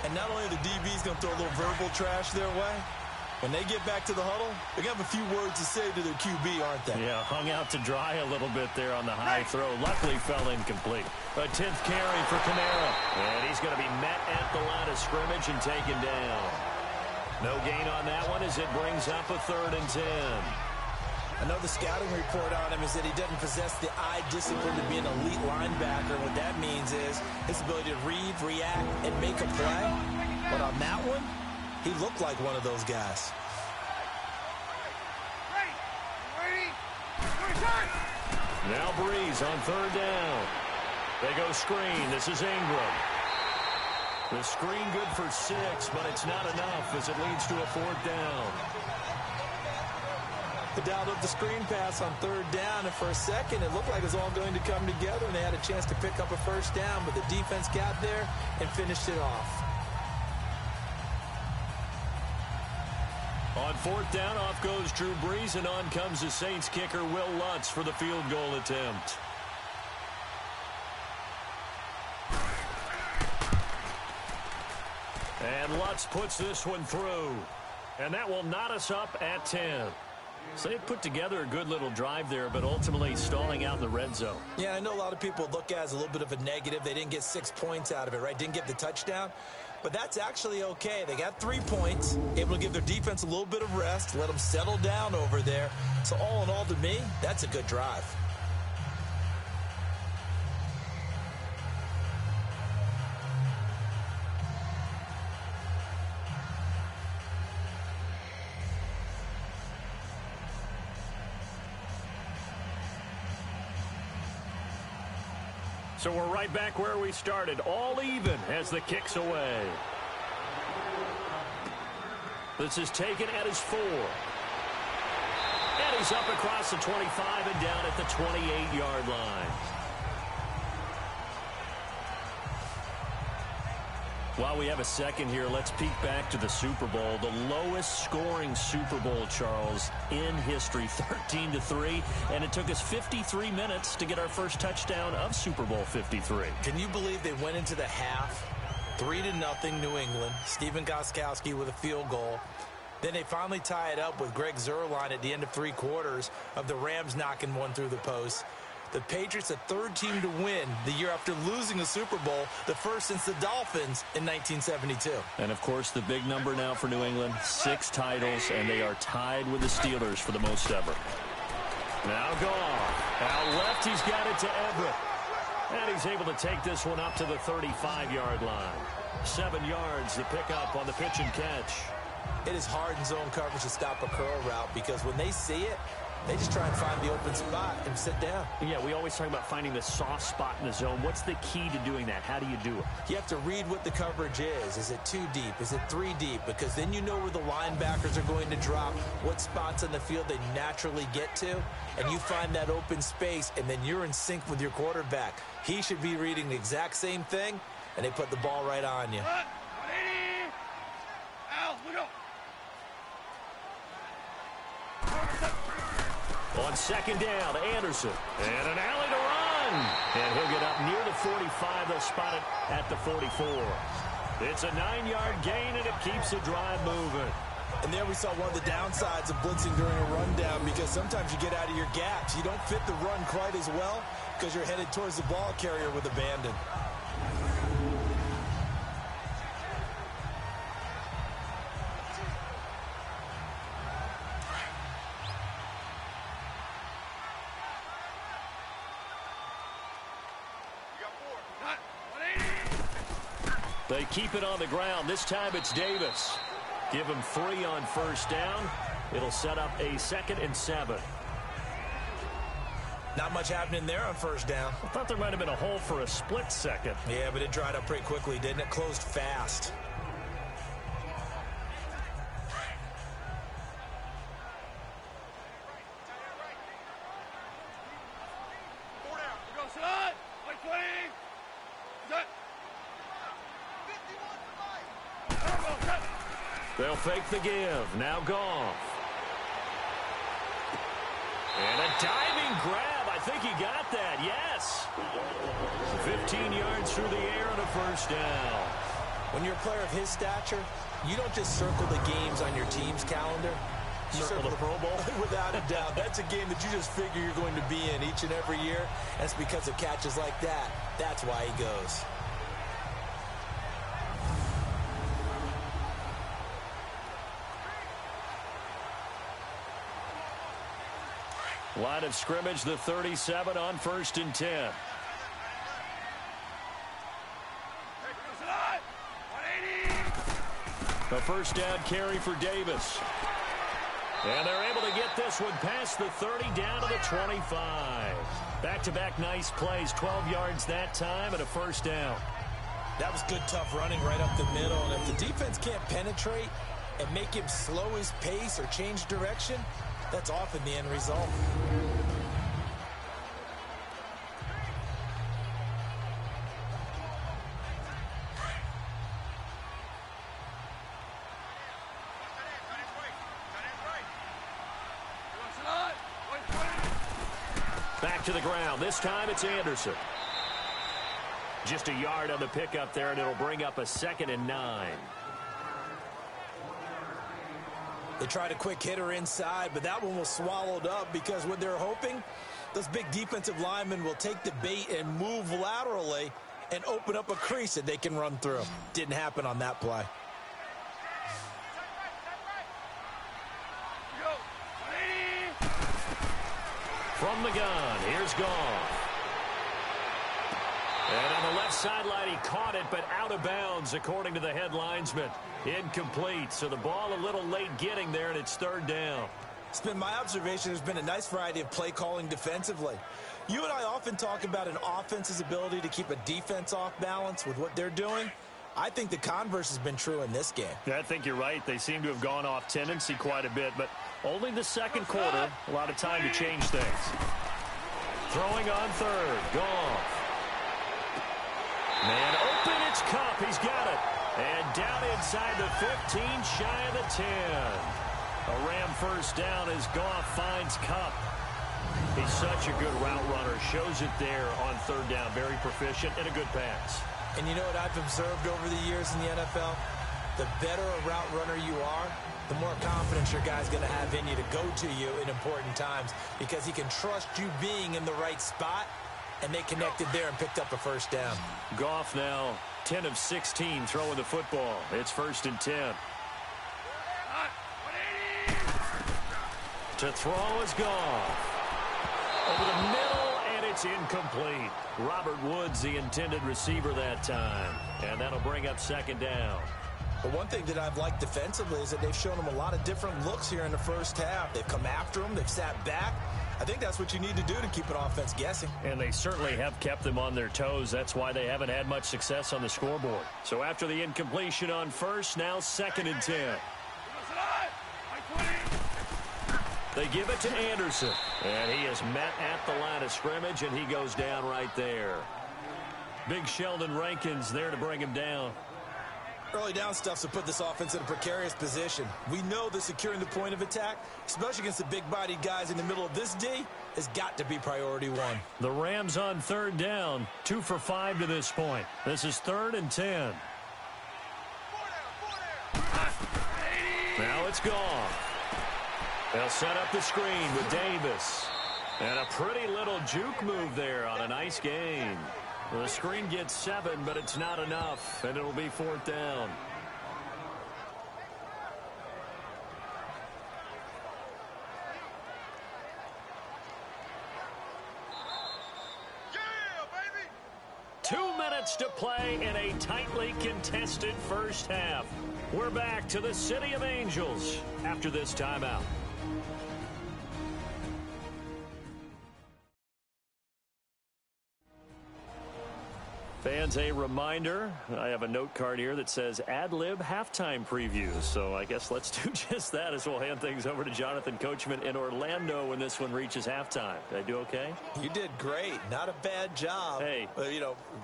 and not only are the DBs going to throw a little verbal trash their way, when they get back to the huddle, they're going to have a few words to say to their QB, aren't they? Yeah, hung out to dry a little bit there on the high throw. Luckily fell incomplete. A 10th carry for Kamara. And he's going to be met at the line of scrimmage and taken down. No gain on that one as it brings up a 3rd and 10. I know the scouting report on him is that he doesn't possess the eye discipline to be an elite linebacker. What that means is his ability to read, react, and make a play. But on that one, he looked like one of those guys. Now Breeze on 3rd down. They go screen. This is Ingram. The screen good for 6, but it's not enough as it leads to a 4th down. They dialed up the screen pass on 3rd down, and for a second it looked like it was all going to come together, and they had a chance to pick up a 1st down, but the defense got there and finished it off. On 4th down, off goes Drew Brees, and on comes the Saints kicker, Will Lutz, for the field goal attempt. And Lutz puts this one through. And that will knot us up at 10. So they put together a good little drive there, but ultimately stalling out in the red zone. Yeah, I know a lot of people look at it as a little bit of a negative. They didn't get 6 points out of it, right? Didn't get the touchdown. But that's actually okay. They got 3 points, able to give their defense a little bit of rest, let them settle down over there. So all in all, to me, that's a good drive. So we're right back where we started, all even as the kick's away. This is taken at his 4. And he's up across the 25 and down at the 28-yard line. While we have a second here, let's peek back to the Super Bowl. The lowest scoring Super Bowl, Charles, in history, 13-3. And it took us 53 minutes to get our first touchdown of Super Bowl 53. Can you believe they went into the half, 3-0 New England, Stephen Gostkowski with a field goal. Then they finally tie it up with Greg Zuerlein at the end of 3 quarters of the Rams knocking one through the post. The Patriots, the third team to win the year after losing a Super Bowl, the first since the Dolphins in 1972. And, of course, the big number now for New England, 6 titles, and they are tied with the Steelers for the most ever. Now Goff. Out left, he's got it to Everett. And he's able to take this one up to the 35-yard line. 7 yards, the pickup on the pitch and catch. It is hard in zone coverage to stop a curl route because when they see it, they just try and find the open spot and sit down. Yeah, we always talk about finding the soft spot in the zone. What's the key to doing that? How do you do it? You have to read what the coverage is. Is it 2 deep? Is it 3 deep? Because then you know where the linebackers are going to drop, what spots on the field they naturally get to, and you find that open space, and then you're in sync with your quarterback. He should be reading the exact same thing, and they put the ball right on you. On second down, Anderson. And an alley to run. And he'll get up near the 45. They'll spot it at the 44. It's a 9-yard gain, and it keeps the drive moving. And there we saw one of the downsides of blitzing during a rundown because sometimes you get out of your gaps. You don't fit the run quite as well because you're headed towards the ball carrier with abandon. They keep it on the ground. This time it's Davis. Give him 3 on first down. It'll set up a 2nd and 7. Not much happening there on first down. I thought there might have been a hole for a split second. Yeah, but it dried up pretty quickly, didn't it? Closed fast. They'll fake the give. Now Goff. And a diving grab. I think he got that. Yes. 15 yards through the air on a first down. When you're a player of his stature, you don't just circle the games on your team's calendar. You circle the Pro Bowl. Without a doubt. That's a game that you just figure you're going to be in each and every year. And it's because of catches like that. That's why he goes. Line of scrimmage, the 37 on 1st and 10. A first down carry for Davis. And they're able to get this one past the 30 down to the 25. Back-to-back nice plays, 12 yards that time and a first down. That was good, tough running right up the middle. And if the defense can't penetrate and make him slow his pace or change direction, that's often the end result. Back to the ground. This time it's Anderson. Just a yard on the pickup there, and it'll bring up a 2nd and 9. They tried a quick hitter inside, but that one was swallowed up because what they're hoping, those big defensive linemen will take the bait and move laterally and open up a crease that they can run through. Didn't happen on that play. From the gun, here's Goff. And on the left sideline, he caught it, but out of bounds, according to the head linesman. Incomplete, so the ball a little late getting there, and it's third down. It's been my observation there's been a nice variety of play calling defensively. You and I often talk about an offense's ability to keep a defense off balance with what they're doing. I think the converse has been true in this game. I think you're right. They seem to have gone off tendency quite a bit, but only the second quarter, a lot of time to change things. Throwing on third, Goff. Man open, it's Cup. He's got it. And down inside the 15, shy of the 10. A Ram first down as Goff finds Cup. He's such a good route runner. Shows it there on third down. Very proficient and a good pass. And you know what I've observed over the years in the NFL? The better a route runner you are, the more confidence your guy's going to have in you to go to you in important times because he can trust you being in the right spot, and they connected there and picked up a first down. Goff now 10 of 16 throwing the football. It's 1st and 10. To throw is Goff. Over the middle, and it's incomplete. Robert Woods, the intended receiver that time. And that'll bring up second down. But one thing that I've liked defensively is that they've shown him a lot of different looks here in the first half. They've come after him. They've sat back. I think that's what you need to do to keep an offense guessing. And they certainly have kept them on their toes. That's why they haven't had much success on the scoreboard. So after the incompletion on first, now 2nd and 10. They give it to Anderson. And he is met at the line of scrimmage, and he goes down right there. Big Sheldon Rankins there to bring him down. Early down stuff to put this offense in a precarious position. We know that securing the point of attack, especially against the big-bodied guys in the middle of this D, has got to be priority one. The Rams on third down, 2 for 5 to this point. This is 3rd and 10. Now it's Goff. They'll set up the screen with Davis. And a pretty little juke move there on a nice gain. The screen gets 7, but it's not enough, and it'll be 4th down. Yeah, baby! 2 minutes to play in a tightly contested first half. We're back to the City of Angels after this timeout. Fans, a reminder, I have a note card here that says ad-lib halftime previews. So I guess let's do just that as we'll hand things over to Jonathan Coachman in Orlando when this one reaches halftime. Did I do okay? You did great. Not a bad job. Hey.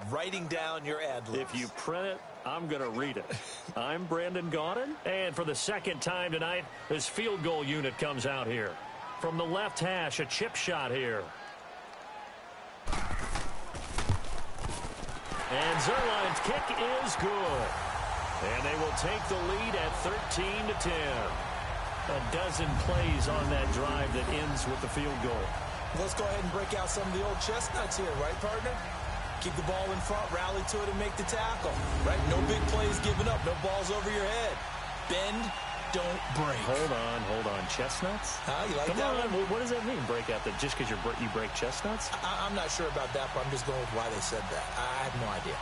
Writing down your ad-libs. If you print it, I'm going to read it. I'm Brandon Gaudin. And for the second time tonight, this field goal unit comes out here. From the left hash, a chip shot here. And Zerline's kick is good. And they will take the lead at 13-10. A dozen plays on that drive that ends with the field goal. Let's go ahead and break out some of the old chestnuts here, right, partner? Keep the ball in front, rally to it, and make the tackle. Right? No big plays given up, no balls over your head. Bend, don't break. Hold on. Chestnuts? You like Come that on, one? what does that mean, break out? That just because you break chestnuts? I'm not sure about that, but I'm just going with why they said that. I have no idea.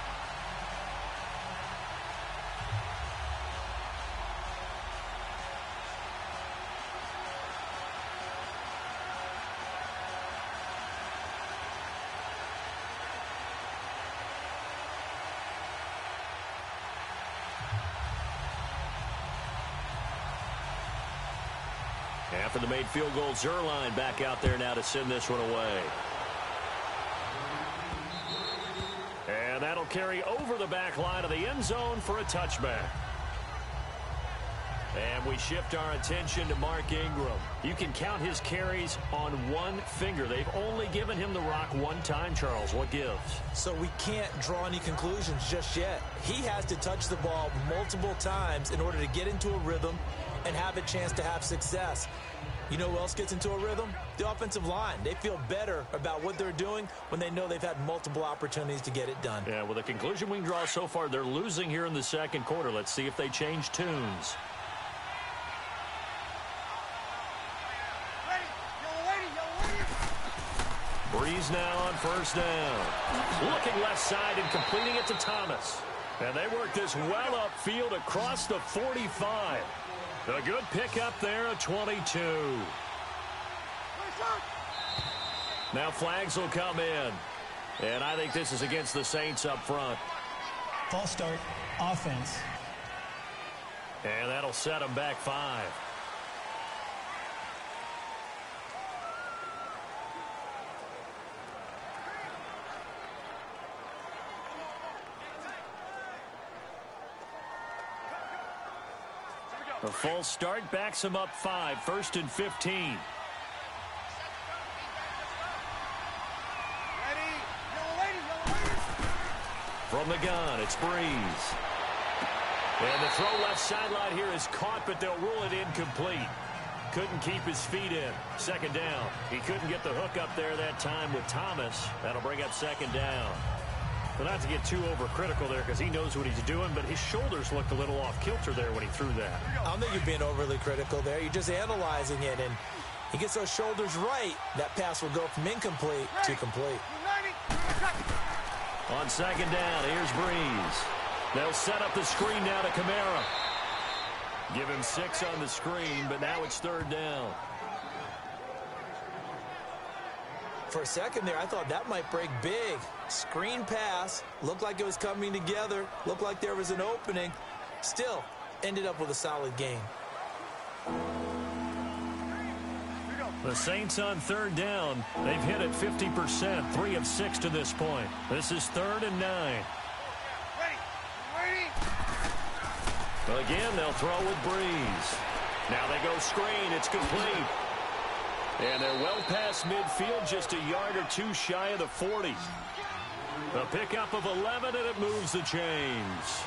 After the made field goal, Zerline back out there now to send this one away. And that'll carry over the back line of the end zone for a touchback. And we shift our attention to Mark Ingram. You can count his carries on one finger. They've only given him the rock one time, Charles. What gives? So we can't draw any conclusions just yet. He has to touch the ball multiple times in order to get into a rhythm and have a chance to have success. You know who else gets into a rhythm? The offensive line. They feel better about what they're doing when they know they've had multiple opportunities to get it done. Yeah, well, the conclusion we can draw so far, they're losing here in the second quarter. Let's see if they change tunes. Breeze now on first down. Looking left side and completing it to Thomas. And they work this well upfield across the 45. A good pickup there at 22. Now flags will come in. And I think this is against the Saints up front. False start, offense. And that'll set them back 5. A full start backs him up 5, 1st and 15. From the gun, it's Breeze. And the throw left sideline here is caught, but they'll rule it incomplete. Couldn't keep his feet in. Second down. He couldn't get the hook up there that time with Thomas. That'll bring up second down. But not to get too overcritical there because he knows what he's doing, but his shoulders looked a little off kilter there when he threw that. I don't think you're being overly critical there. You're just analyzing it, and he gets those shoulders right. That pass will go from incomplete to complete. On second down, here's Breeze. They'll set up the screen now to Kamara. Give him 6 on the screen, but now it's third down. For a second there, I thought that might break big. Screen pass, looked like it was coming together, looked like there was an opening. Still, ended up with a solid game. The Saints on third down. They've hit it 50%, 3 of 6 to this point. This is 3rd and 9. Again, they'll throw with Breeze. Now they go screen. It's complete. And they're well past midfield, just a yard or 2 shy of the 40. A pickup of 11, and it moves the chains.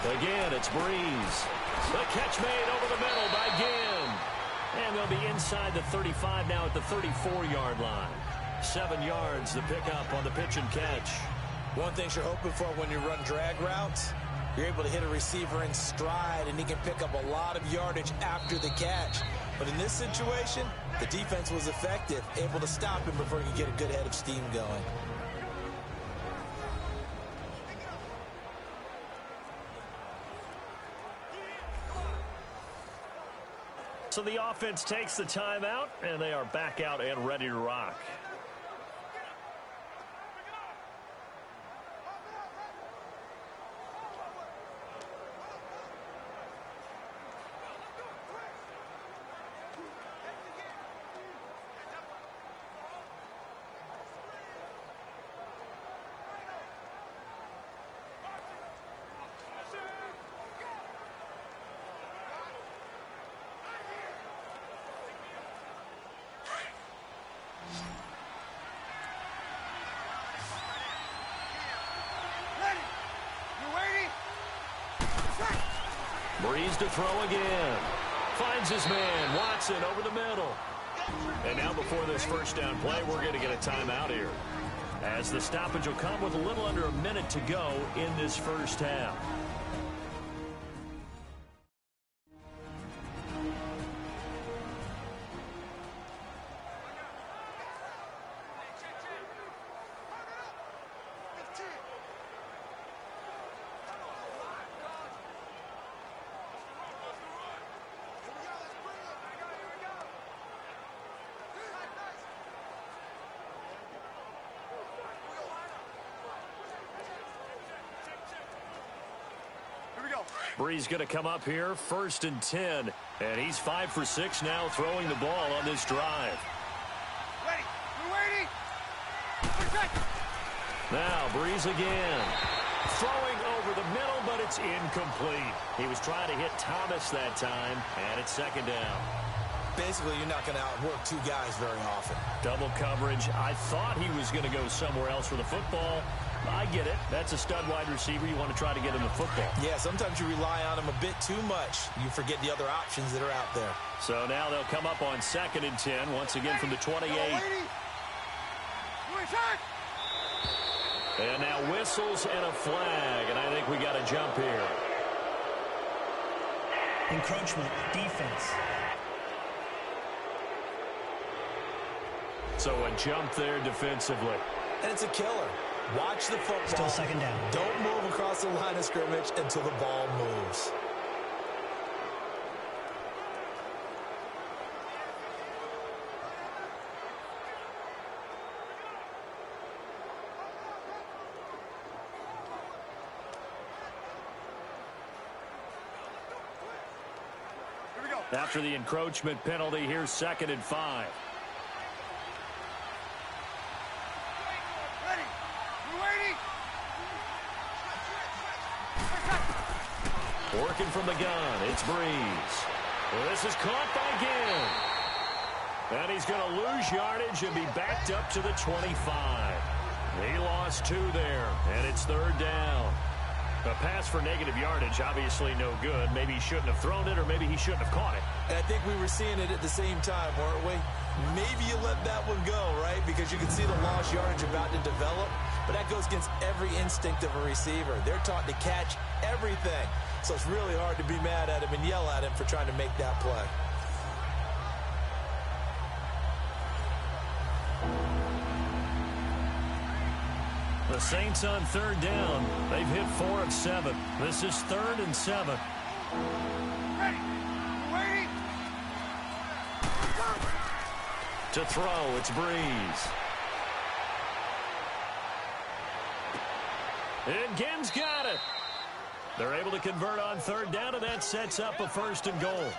Again, it's Breeze. The catch made over the middle by Ginn. And they'll be inside the 35 now at the 34-yard line. 7 yards, the pickup on the pitch and catch. One thing you're hoping for when you run drag routes, you're able to hit a receiver in stride, and he can pick up a lot of yardage after the catch. But in this situation, the defense was effective, able to stop him before he could get a good head of steam going. So the offense takes the timeout, and they are back out and ready to rock. Breeze to throw again. Finds his man, Watson, over the middle. And now before this first down play, we're going to get a timeout here, as the stoppage will come with a little under a minute to go in this first half. Breeze going to come up here, 1st and 10, and he's 5 for 6 now throwing the ball on this drive. Now Breeze again. Throwing over the middle, but it's incomplete. He was trying to hit Thomas that time, and it's second down. Basically, you're not going to outwork 2 guys very often. Double coverage. I thought he was going to go somewhere else with the football. I get it. That's a stud wide receiver. You want to try to get him the football. Yeah, sometimes you rely on him a bit too much. You forget the other options that are out there. So now they'll come up on 2nd and 10, once again from the 28. And now whistles and a flag, and I think we got a jump here. Encroachment, defense. So a jump there defensively. And it's a killer. Watch the football. Still 2nd down. Don't move across the line of scrimmage until the ball moves. After the encroachment penalty, here's 2nd and 5. Working from the gun, it's Breeze. Well, this is caught by Ginn. And he's going to lose yardage and be backed up to the 25. He lost 2 there, and it's 3rd down. A pass for negative yardage, obviously no good. Maybe he shouldn't have thrown it, or maybe he shouldn't have caught it. And I think we were seeing it at the same time, weren't we? Maybe you let that one go, right? Because you can see the lost yardage about to develop. But that goes against every instinct of a receiver. They're taught to catch everything. So it's really hard to be mad at him and yell at him for trying to make that play. The Saints on 3rd down. They've hit 4 of 7. This is 3rd and 7. To throw, it's Breeze. And Ginn's got it. They're able to convert on 3rd down, and that sets up a 1st and goal.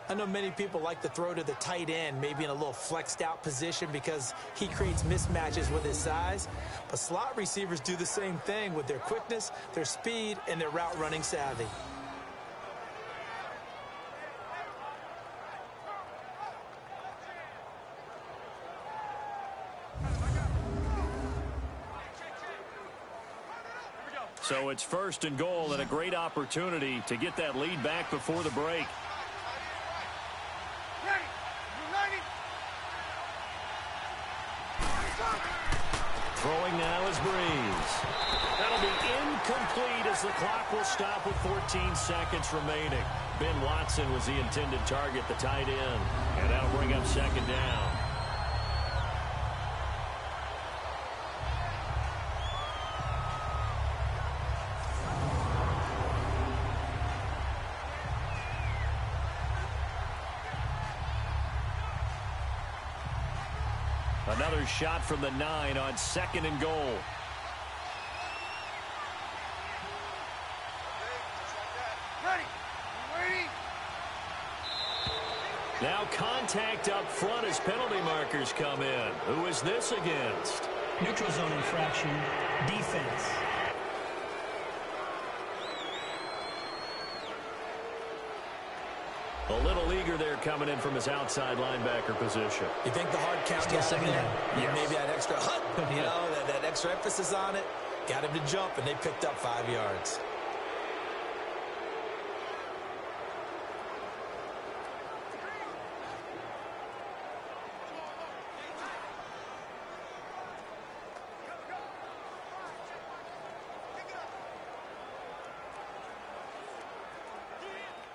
I know many people like to throw to the tight end, maybe in a little flexed out position because he creates mismatches with his size. But slot receivers do the same thing with their quickness, their speed, and their route running savvy. So it's 1st and goal, and a great opportunity to get that lead back before the break. Throwing now is Breeze. That'll be incomplete as the clock will stop with 14 seconds remaining. Ben Watson was the intended target, the tight end, and that'll bring up 2nd down. Another shot from the 9 on 2nd and goal. Now contact up front as penalty markers come in. Who is this against? Neutral zone infraction, defense. A little eager there coming in from his outside linebacker position. You think the hard count Still 2nd down. Yeah, maybe that extra hut, Yeah. you know, that extra emphasis on it. Got him to jump, and they picked up 5 yards.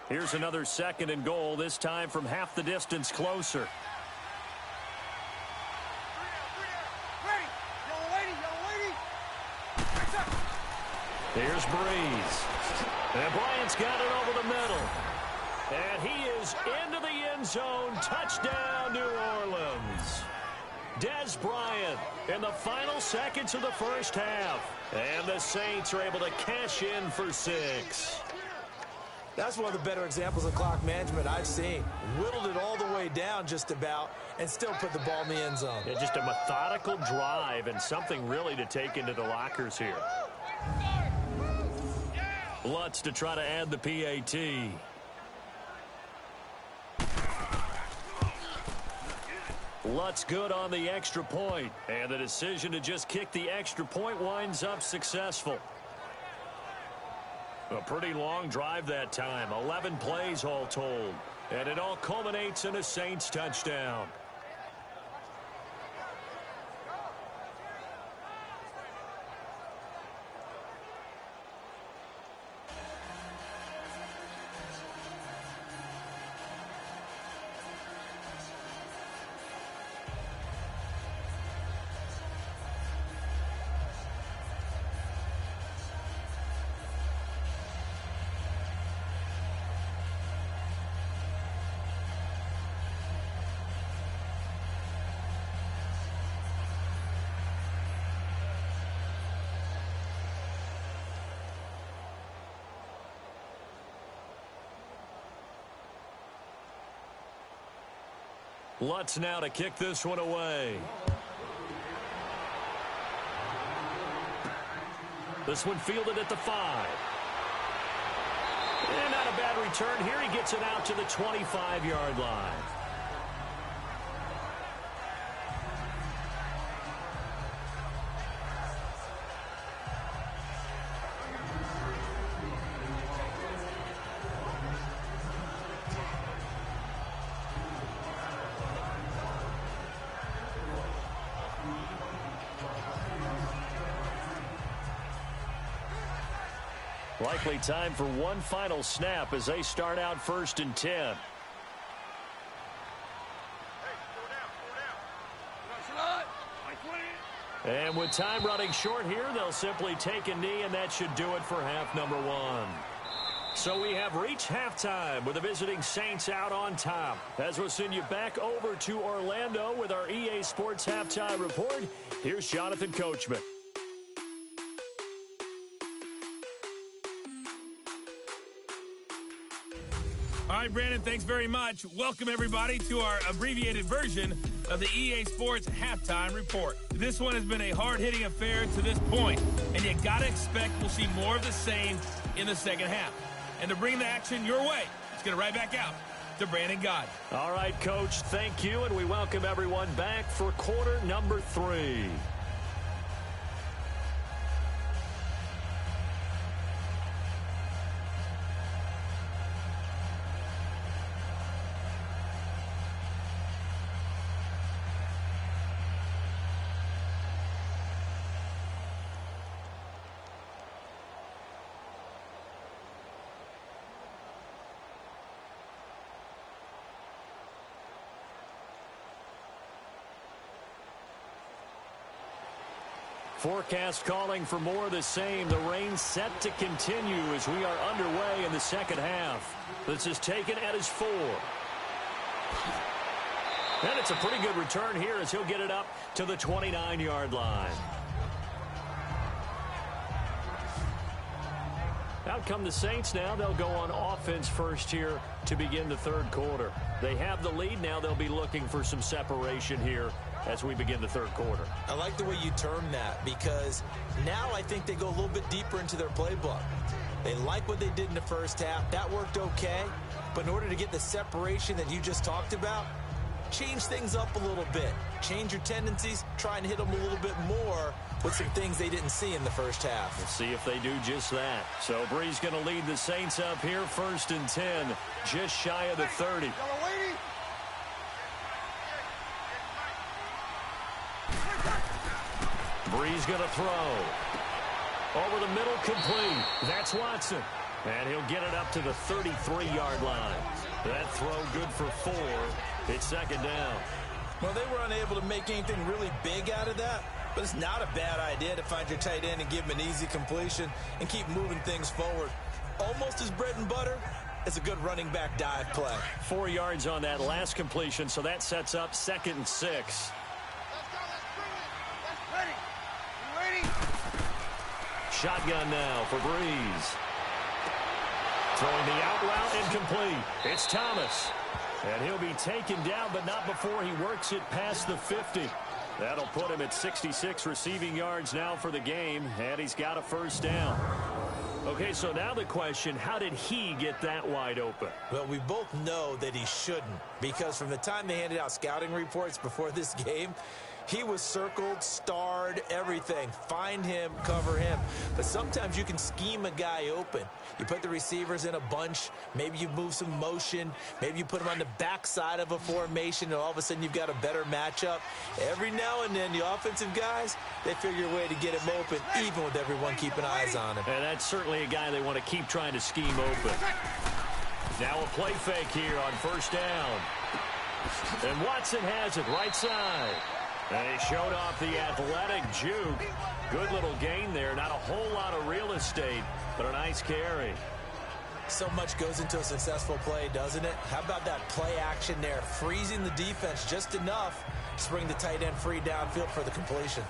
Here's another 2nd and goal, this time from half the distance closer. Here's Breeze. And Bryant's got it over the middle. And he is into the end zone. Touchdown, New Orleans. Dez Bryant in the final seconds of the first half. And the Saints are able to cash in for 6. That's one of the better examples of clock management I've seen. Whittled it all the way down just about and still put the ball in the end zone. Yeah, just a methodical drive and something really to take into the lockers here. Lutz to try to add the PAT. Lutz good on the extra point, and the decision to just kick the extra point winds up successful. A pretty long drive that time, 11 plays all told, and it all culminates in a Saints touchdown. Lutz now to kick this one away. This one fielded at the 5. And not a bad return here. He gets it out to the 25-yard line. Likely time for one final snap as they start out 1st and 10. And with time running short here, they'll simply take a knee, and that should do it for half number 1. So we have reached halftime with the visiting Saints out on top. As we'll send you back over to Orlando with our EA Sports Halftime Report, here's Jonathan Coachman. All right, Brandon, thanks very much. Welcome, everybody, to our abbreviated version of the EA Sports Halftime Report. This one has been a hard-hitting affair to this point, and you got to expect we'll see more of the same in the second half. And to bring the action your way, let's get it right back out to Brandon God. All right, Coach, thank you, and we welcome everyone back for quarter number 3. Forecast calling for more of the same. The rain set to continue as we are underway in the second half. This is taken at his 4. And it's a pretty good return here as he'll get it up to the 29-yard line. Out come the Saints now. They'll go on offense first here to begin the third quarter. They have the lead. Now they'll be looking for some separation here as we begin the third quarter. I like the way you term that, because now I think they go a little bit deeper into their playbook. They like what they did in the first half. That worked okay. But in order to get the separation that you just talked about, change things up a little bit. Change your tendencies. Try and hit them a little bit more with some things they didn't see in the first half. We'll see if they do just that. So Bree's going to lead the Saints up here, 1st and 10, just shy of the 30. Bree's going to throw. Over the middle, complete. That's Watson. And he'll get it up to the 33-yard line. That throw good for 4. It's second down. Well, they were unable to make anything really big out of that, but it's not a bad idea to find your tight end and give him an easy completion and keep moving things forward. Almost as bread and butter as a good running back dive play. 4 yards on that last completion, so that sets up 2nd and 6. Shotgun now for Breeze. Throwing the out route incomplete. It's Thomas. And he'll be taken down, but not before he works it past the 50. That'll put him at 66 receiving yards now for the game, and he's got a first down. Okay, so now the question, how did he get that wide open? Well, we both know that he shouldn't, because from the time they handed out scouting reports before this game, he was circled, starred, everything. Find him, cover him. But sometimes you can scheme a guy open. You put the receivers in a bunch. Maybe you move some motion. Maybe you put him on the backside of a formation, and all of a sudden you've got a better matchup. Every now and then, the offensive guys, they figure a way to get him open, even with everyone keeping eyes on him. And that's certainly a guy they want to keep trying to scheme open. Now a play fake here on first down. And Watson has it right side. And he showed off the athletic juke. Good little gain there. Not a whole lot of real estate, but a nice carry. So much goes into a successful play, doesn't it? How about that play action there? Freezing the defense just enough to bring the tight end free downfield for the completion.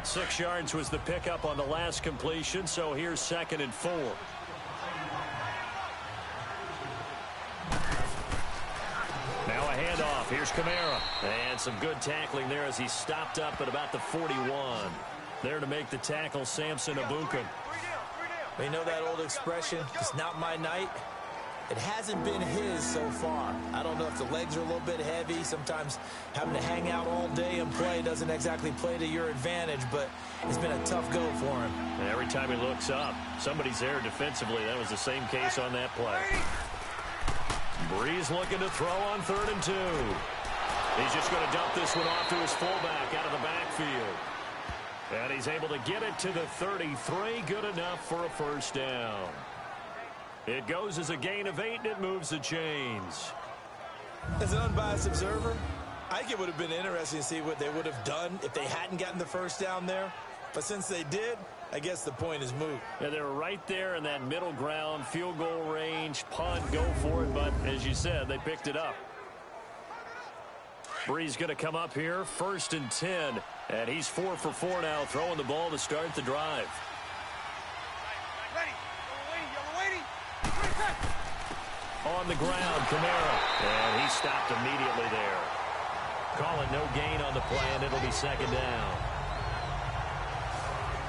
6 yards was the pickup on the last completion, so here's 2nd and 4. Now a handoff. Here's Kamara. And some good tackling there as he stopped up at about the 41. There to make the tackle, Samson Ebukam. We know that old expression, it's not my night. It hasn't been his so far. I don't know if the legs are a little bit heavy. Sometimes having to hang out all day and play doesn't exactly play to your advantage, but it's been a tough go for him. And every time he looks up, somebody's there defensively. That was the same case on that play. Breeze looking to throw on 3rd and 2. He's just going to dump this one off to his fullback out of the backfield. And he's able to get it to the 33. Good enough for a first down. It goes as a gain of 8, and it moves the chains. As an unbiased observer, I think it would have been interesting to see what they would have done if they hadn't gotten the first down there. But since they did, I guess the point is moot. Yeah, they were right there in that middle ground, field goal range, punt, go for it. But as you said, they picked it up. Breeze going to come up here, 1st and 10. And he's 4 for 4 now, throwing the ball to start the drive. On the ground, Kamara. And he stopped immediately there. Call it no gain on the play, and it'll be 2nd down.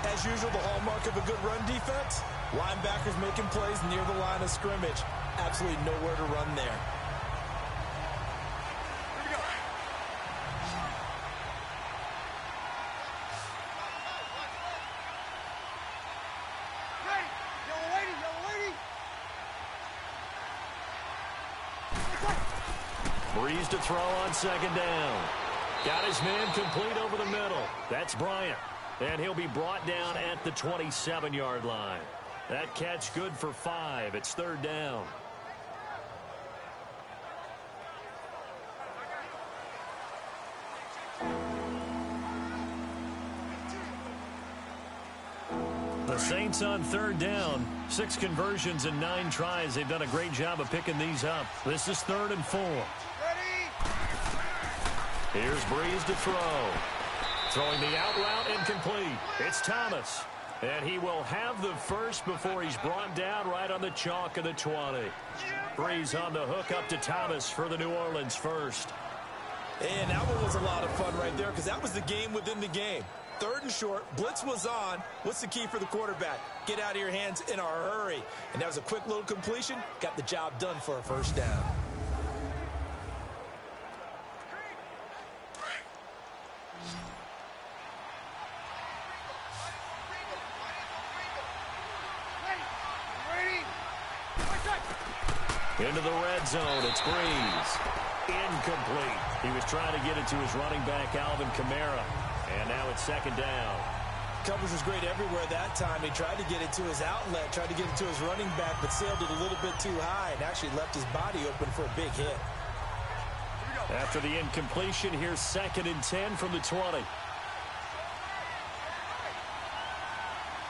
As usual, the hallmark of a good run defense, linebackers making plays near the line of scrimmage. Absolutely nowhere to run there. Here we go. Ready. Yellow lady, yellow lady. Breeze to throw on 2nd down. Got his man complete over the middle. That's Bryant. And he'll be brought down at the 27-yard line. That catch good for 5. It's 3rd down. The Saints on 3rd down. 6 conversions and 9 tries. They've done a great job of picking these up. This is 3rd and 4. Ready. Here's Breeze to throw. Throwing the out route, incomplete. It's Thomas. And he will have the first before he's brought down right on the chalk of the 20. Breeze on the hook up to Thomas for the New Orleans first. And that one was a lot of fun right there because that was the game within the game. 3rd and short, blitz was on. What's the key for the quarterback? Get out of your hands in a hurry. And that was a quick little completion. Got the job done for a first down. Into the red zone, it's Breeze. Incomplete. He was trying to get it to his running back, Alvin Kamara. And now it's 2nd down. Coverage was great everywhere that time. He tried to get it to his outlet, tried to get it to his running back, but sailed it a little bit too high and actually left his body open for a big hit. After the incompletion, here's 2nd and 10 from the 20.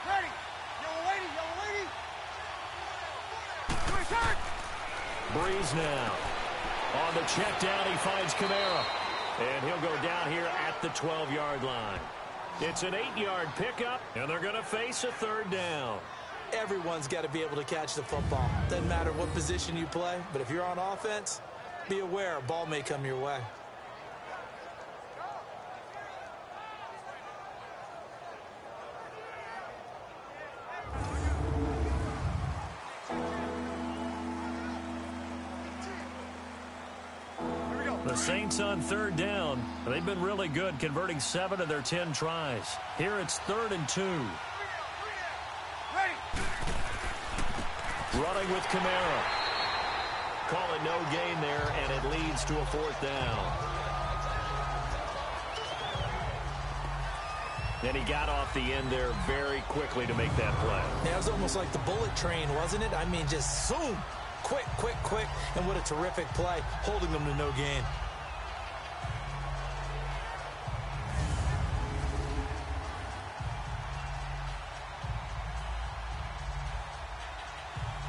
Ready. Yellow lady, yellow lady. Do his turn. Breeze now. On the check down, he finds Kamara. And he'll go down here at the 12-yard line. It's an 8-yard pickup, and they're going to face a 3rd down. Everyone's got to be able to catch the football. Doesn't matter what position you play, but if you're on offense, be aware a ball may come your way. The Saints on third down. They've been really good, converting 7 of their 10 tries. Here it's 3rd and 2. Running with Kamara. Call it no gain there, and it leads to a 4th down. And he got off the end there very quickly to make that play. Yeah, it was almost like the bullet train, wasn't it? I mean, just zoom. Quick, quick, quick. And what a terrific play, holding them to no gain.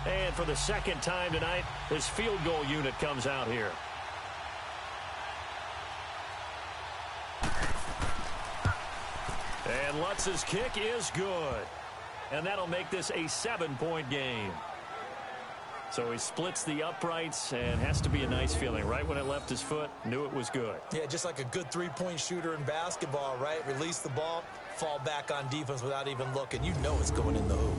And for the second time tonight, his field goal unit comes out here. And Lutz's kick is good. And that'll make this a 7-point game. So he splits the uprights, and has to be a nice feeling. Right when it left his foot, knew it was good. Yeah, just like a good three-point shooter in basketball, right? Release the ball, fall back on defense without even looking. You know it's going in the hoop.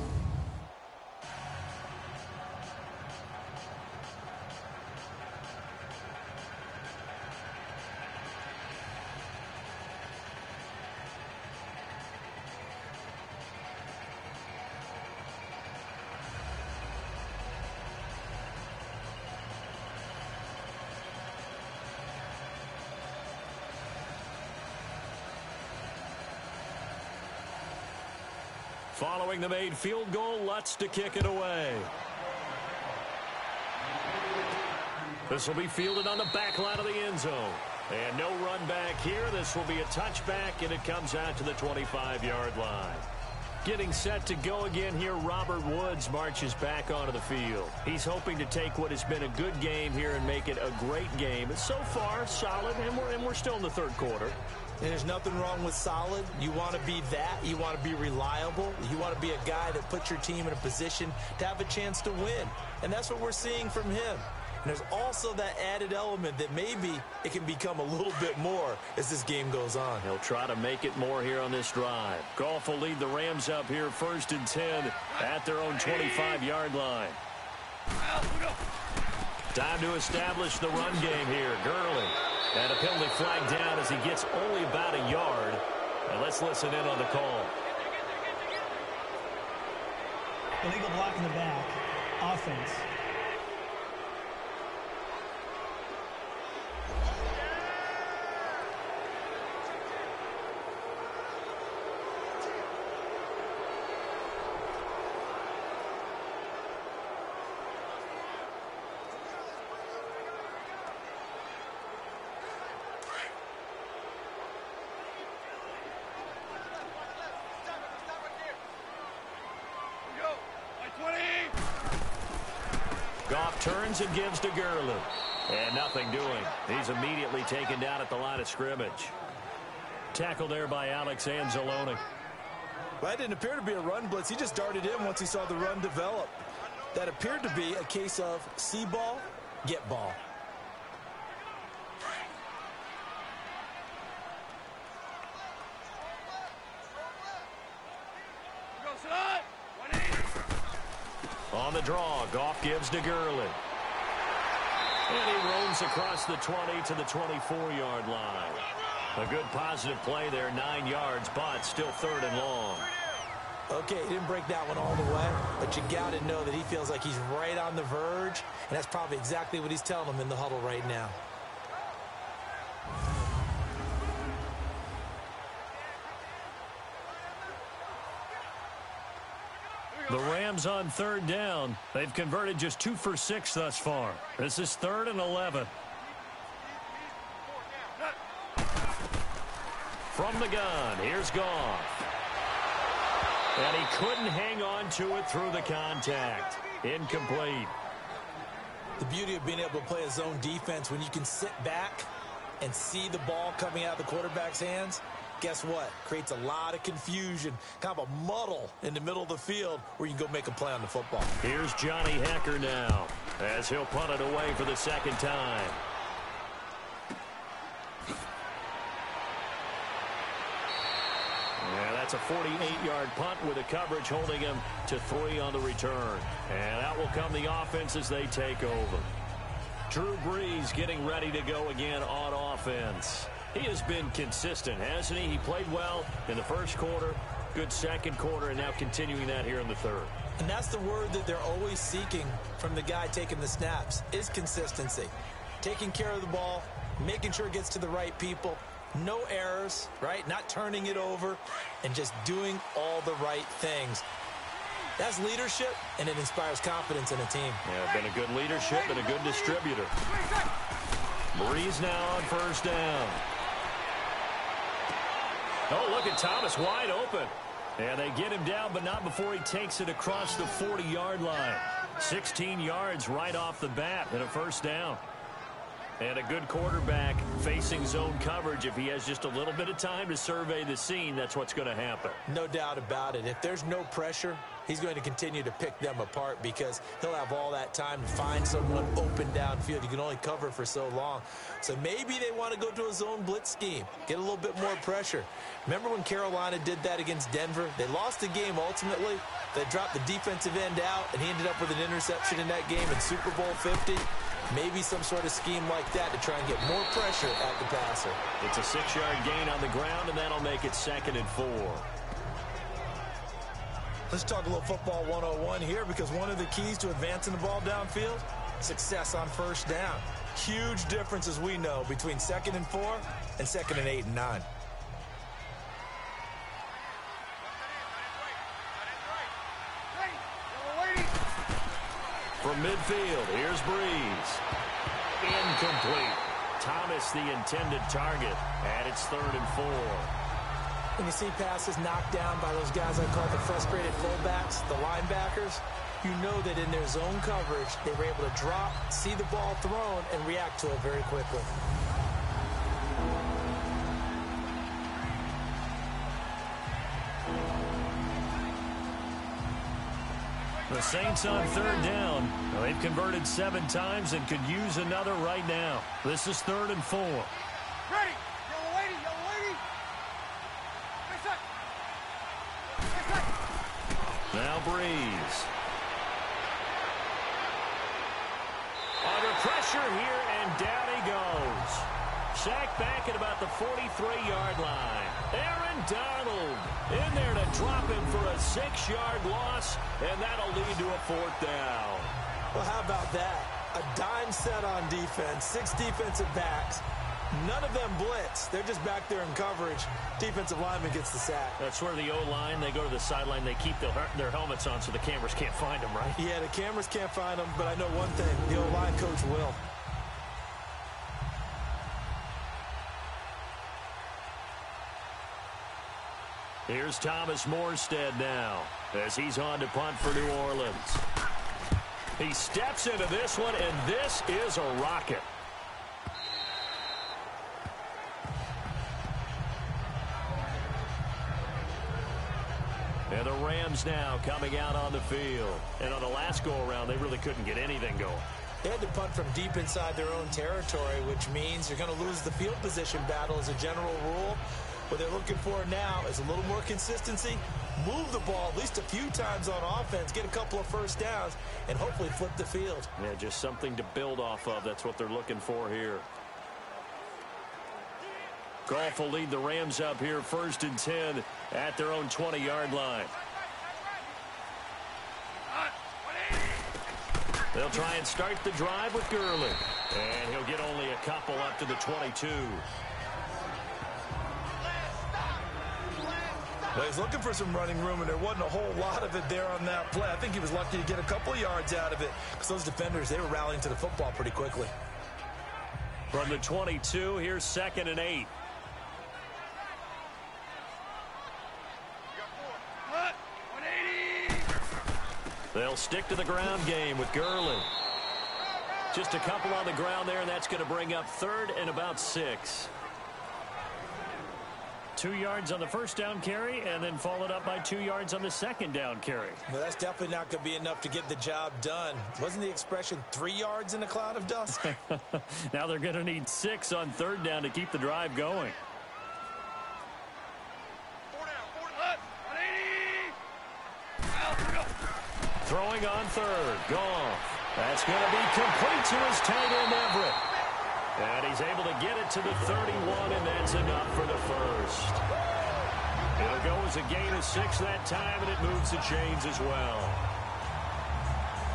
Following the made field goal, Lutz to kick it away. This will be fielded on the back line of the end zone. And no run back here. This will be a touchback, and it comes out to the 25-yard line. Getting set to go again here, Robert Woods marches back onto the field. He's hoping to take what has been a good game here and make it a great game. It's so far solid, and we're still in the third quarter. And there's nothing wrong with solid. You want to be that. You want to be reliable. You want to be a guy that puts your team in a position to have a chance to win. And that's what we're seeing from him. And there's also that added element that maybe it can become a little bit more as this game goes on. He'll try to make it more here on this drive. Goff will lead the Rams up here 1st and 10 at their own 25-yard line. Time to establish the run game here. Gurley. And a penalty flag down as he gets only about a yard. And let's listen in on the call. Illegal block in the back. Offense. Goff turns and gives to Gurley. And nothing doing. He's immediately taken down at the line of scrimmage. Tackled there by Alex Anzalone. Well, that didn't appear to be a run blitz. He just darted in once he saw the run develop. That appeared to be a case of see ball, get ball. On the draw, Goff gives to Gurley. And he roams across the 20 to the 24-yard line. A good positive play there, 9 yards, but still 3rd and long. Okay, he didn't break that one all the way, but you got to know that he feels like he's right on the verge, and that's probably exactly what he's telling them in the huddle right now. The Rams on 3rd down. They've converted just 2 for 6 thus far. This is 3rd and 11. From the gun, here's Goff. And he couldn't hang on to it through the contact. Incomplete. The beauty of being able to play a zone defense when you can sit back and see the ball coming out of the quarterback's hands, guess what? Creates a lot of confusion, kind of a muddle in the middle of the field where you can go make a play on the football. Here's Johnny Hecker now as he'll punt it away for the second time. Yeah, that's a 48-yard punt with a coverage holding him to 3 on the return. And out will come the offense as they take over. Drew Brees getting ready to go again on offense. He has been consistent, hasn't he? He played well in the first quarter, good second quarter, and now continuing that here in the third. And that's the word that they're always seeking from the guy taking the snaps, is consistency. Taking care of the ball, making sure it gets to the right people, no errors, right? Not turning it over, and just doing all the right things. That's leadership, and it inspires confidence in a team. Yeah, been a good leadership and a good distributor. Brees now on first down. Oh, look at Thomas wide open. And they get him down, but not before he takes it across the 40-yard line. 16 yards right off the bat and a first down. And a good quarterback facing zone coverage. If he has just a little bit of time to survey the scene, that's what's going to happen. No doubt about it. If there's no pressure, he's going to continue to pick them apart because he'll have all that time to find someone open downfield. You can only cover for so long. So maybe they want to go to a zone blitz scheme, get a little bit more pressure. Remember when Carolina did that against Denver? They lost the game ultimately. They dropped the defensive end out, and he ended up with an interception in that game in Super Bowl 50. Maybe some sort of scheme like that to try and get more pressure at the passer. It's a 6-yard gain on the ground, and that'll make it 2nd and 4. Let's talk a little football 101 here, because one of the keys to advancing the ball downfield, success on first down. Huge difference, as we know, between 2nd and 4 and 2nd and 8 and 9. From midfield, here's Brees. Incomplete. Thomas the intended target, and it's 3rd and 4. When you see passes knocked down by those guys I call the frustrated fullbacks, the linebackers, you know that in their zone coverage, they were able to drop, see the ball thrown, and react to it very quickly. The Saints on 3rd down. Well, they've converted 7 times and could use another right now. This is 3rd and 4. Ready. Yellow lady. Now Brees. Under pressure here, and down he goes. Sacked back at about the 43-yard line. Aaron Donald in there to drop him for a 6-yard loss, and that'll lead to a 4th down. Well, how about that? A dime set on defense, 6 defensive backs. None of them blitz. They're just back there in coverage. Defensive lineman gets the sack. That's where the O-line, they go to the sideline, they keep their helmets on so the cameras can't find them, right? Yeah, the cameras can't find them, but I know one thing. The O-line coach will. Here's Thomas Morstead now as he's on to punt for New Orleans. He steps into this one, and this is a rocket. And the Rams now coming out on the field. And on the last go-around, they really couldn't get anything going. They had to punt from deep inside their own territory, which means you're going to lose the field position battle as a general rule. What they're looking for now is a little more consistency, move the ball at least a few times on offense, get a couple of first downs, and hopefully flip the field. Yeah, just something to build off of. That's what they're looking for here. Goff will lead the Rams up here 1st and 10 at their own 20-yard line. They'll try and start the drive with Gurley. And he'll get only a couple up to the 22. Well, he's looking for some running room, and there wasn't a whole lot of it there on that play. I think he was lucky to get a couple of yards out of it because those defenders, they were rallying to the football pretty quickly. From the 22, here's 2nd and 8. They'll stick to the ground game with Gurley. Just a couple on the ground there, and that's going to bring up 3rd and about 6. 2 yards on the first down carry, and then followed up by 2 yards on the second down carry. Well, that's definitely not going to be enough to get the job done. Wasn't the expression 3 yards in a cloud of dust? Now they're going to need 6 on 3rd down to keep the drive going. Throwing on 3rd, Goff. That's going to be complete to his tight end, Everett. And he's able to get it to the 31, and that's enough for the first. It'll go as a gain of 6 that time, and it moves the chains as well.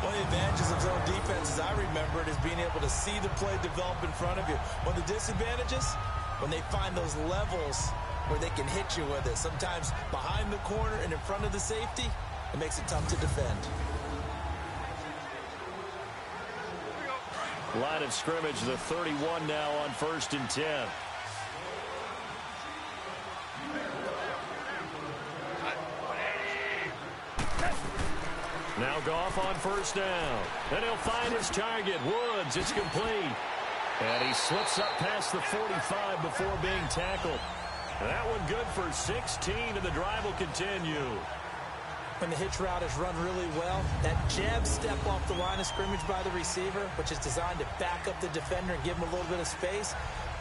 One of the advantages of zone defense, as I remember it, is being able to see the play develop in front of you. One of the disadvantages, when they find those levels where they can hit you with it. Sometimes behind the corner and in front of the safety, it makes it tough to defend. Line of scrimmage, the 31 now on 1st and 10. Now Goff on 1st down. And he'll find his target. Woods, it's complete. And he slips up past the 45 before being tackled. And that one good for 16, and the drive will continue. When the hitch route is run really well, that jab step off the line of scrimmage by the receiver, which is designed to back up the defender and give him a little bit of space,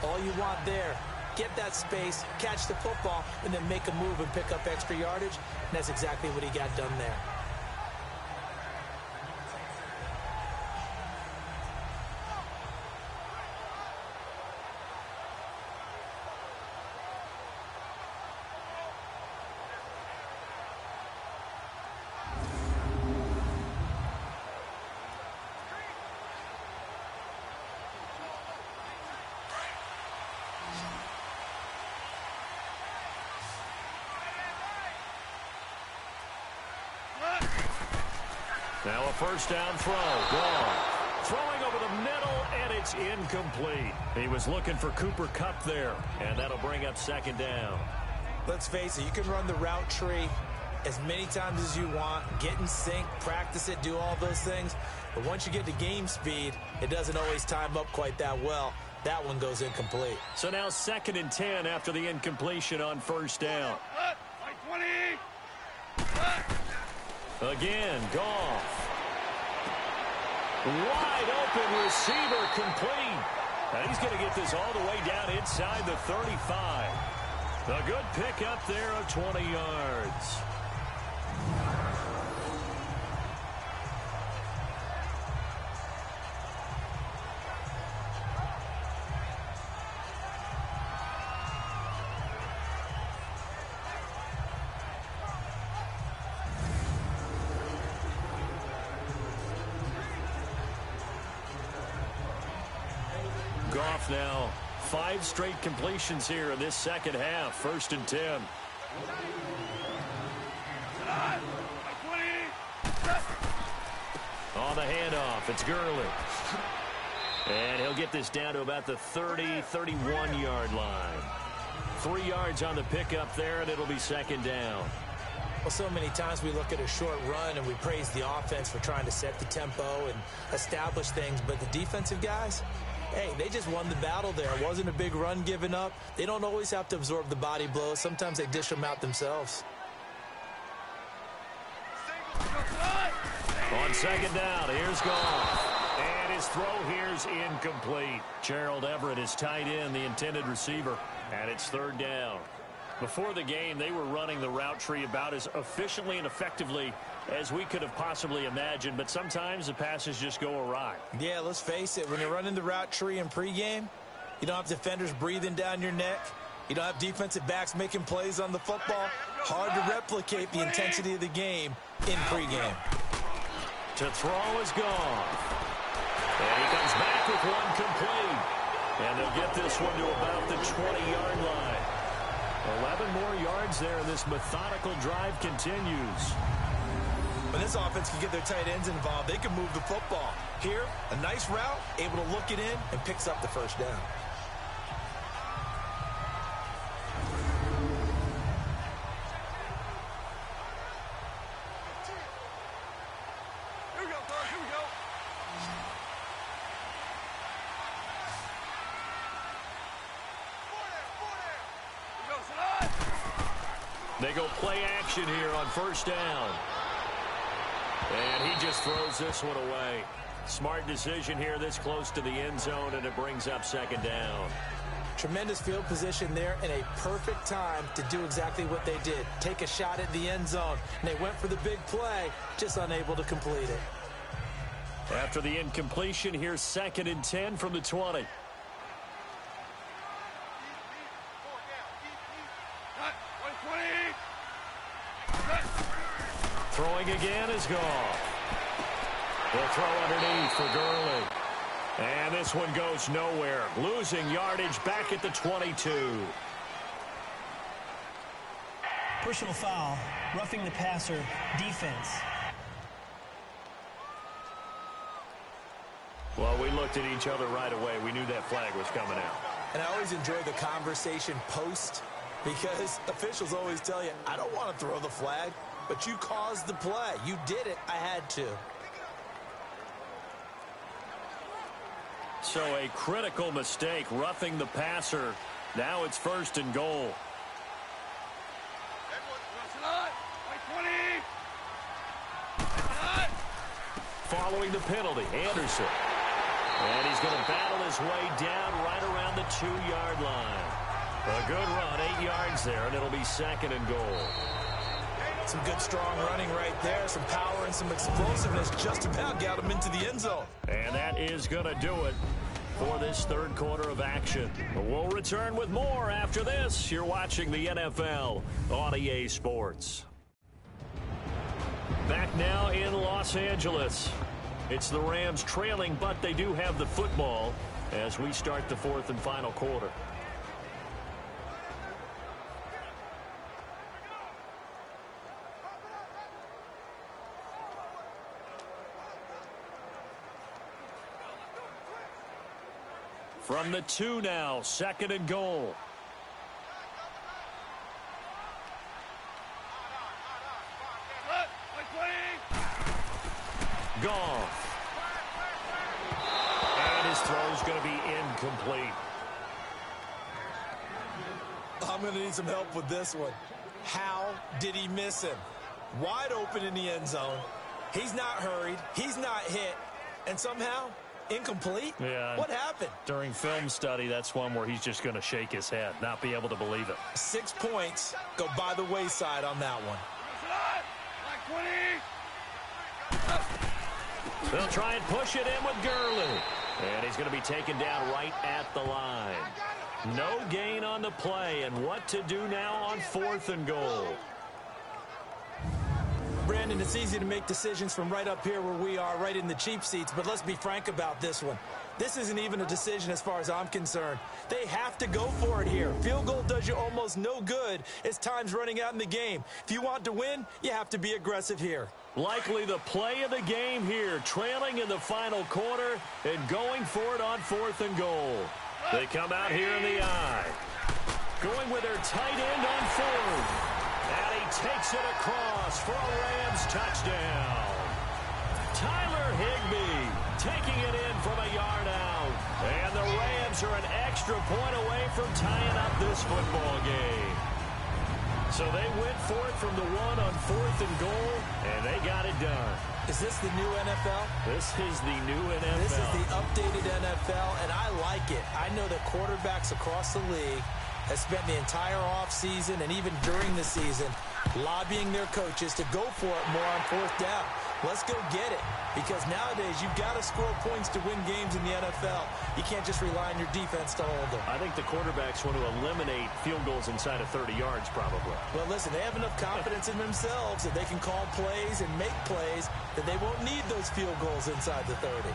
all you want there, get that space, catch the football, and then make a move and pick up extra yardage. And that's exactly what he got done there. Now a 1st down throw. Gone. Throwing over the middle, and it's incomplete. He was looking for Cooper Kupp there, and that'll bring up 2nd down. Let's face it, you can run the route tree as many times as you want, get in sync, practice it, do all those things. But once you get to game speed, it doesn't always time up quite that well. That one goes incomplete. So now 2nd and 10 after the incompletion on 1st down. Again, Goff. Wide open receiver, complete. And he's going to get this all the way down inside the 35. A good pick up there of 20 yards. Goff now 5 straight completions here in this 2nd half. 1st and 10. On the handoff, it's Gurley. And he'll get this down to about the 30, 31-yard line. 3 yards on the pickup there, and it'll be 2nd down. Well, so many times we look at a short run and we praise the offense for trying to set the tempo and establish things, but the defensive guys, hey, they just won the battle there. It wasn't a big run given up. They don't always have to absorb the body blows. Sometimes they dish them out themselves. On 2nd down, here's Goff. And his throw here's incomplete. Gerald Everett is tight end, the intended receiver. And it's 3rd down. Before the game, they were running the route tree about as efficiently and effectively as we could have possibly imagined, but sometimes the passes just go awry. Yeah, let's face it. When you're running the route tree in pregame, you don't have defenders breathing down your neck. You don't have defensive backs making plays on the football. Hard to replicate the intensity of the game in pregame. To throw is gone. And he comes back with one complete. And they'll get this one to about the 20-yard line. 11 more yards there, and this methodical drive continues. When this offense can get their tight ends involved, they can move the football. Here, a nice route, able to look it in, and picks up the 1st down. Here we go, bro. Here we go. They go play action here on 1st down. And he just throws this one away. Smart decision here this close to the end zone, and it brings up 2nd down. Tremendous field position there and a perfect time to do exactly what they did. Take a shot at the end zone. And they went for the big play, just unable to complete it. After the incompletion, here's 2nd and 10 from the 20. Throwing again is gone. They'll throw underneath for Gurley. And this one goes nowhere. Losing yardage back at the 22. Personal foul, roughing the passer, defense. Well, we looked at each other right away. We knew that flag was coming out. And I always enjoy the conversation post because officials always tell you, I don't want to throw the flag, but you caused the play. You did it. I had to. So a critical mistake, roughing the passer. Now it's 1st and goal. Following the penalty, Anderson. And he's going to battle his way down right around the 2-yard line. A good run, 8 yards there, and it'll be 2nd and goal. Some good, strong running right there. Some power and some explosiveness just about got him into the end zone. And that is going to do it for this 3rd quarter of action. We'll return with more after this. You're watching the NFL on EA Sports. Back now in Los Angeles. It's the Rams trailing, but they do have the football as we start the 4th and final quarter. From the 2 now, 2nd and goal. Goff. And his throw's going to be incomplete. I'm going to need some help with this one. How did he miss him? Wide open in the end zone. He's not hurried. He's not hit. And somehow, incomplete? Yeah. What happened? During film study, that's one where he's just going to shake his head, not be able to believe it. 6 points go by the wayside on that one. They'll try and push it in with Gurley. And he's going to be taken down right at the line. No gain on the play, and what to do now on 4th and goal. Brandon, it's easy to make decisions from right up here where we are, right in the cheap seats, but let's be frank about this one. This isn't even a decision as far as I'm concerned. They have to go for it here. Field goal does you almost no good as time's running out in the game. If you want to win, you have to be aggressive here. Likely the play of the game here, trailing in the final quarter and going for it on 4th and goal. They come out here in the eye. Going with their tight end on 4th. And he takes it across for a Rams touchdown. Tyler Higbee taking it in from a yard out. And the Rams are an extra point away from tying up this football game. So they went for it from the 1 on 4th and goal, and they got it done. Is this the new NFL? This is the new NFL. This is the updated NFL, and I like it. I know that quarterbacks across the league have spent the entire offseason and even during the season lobbying their coaches to go for it more on 4th down. Let's go get it, because nowadays you've got to score points to win games in the NFL. You can't just rely on your defense to hold them. I think the quarterbacks want to eliminate field goals inside of 30 yards probably. Well, listen, they have enough confidence in themselves that they can call plays and make plays that they won't need those field goals inside the 30.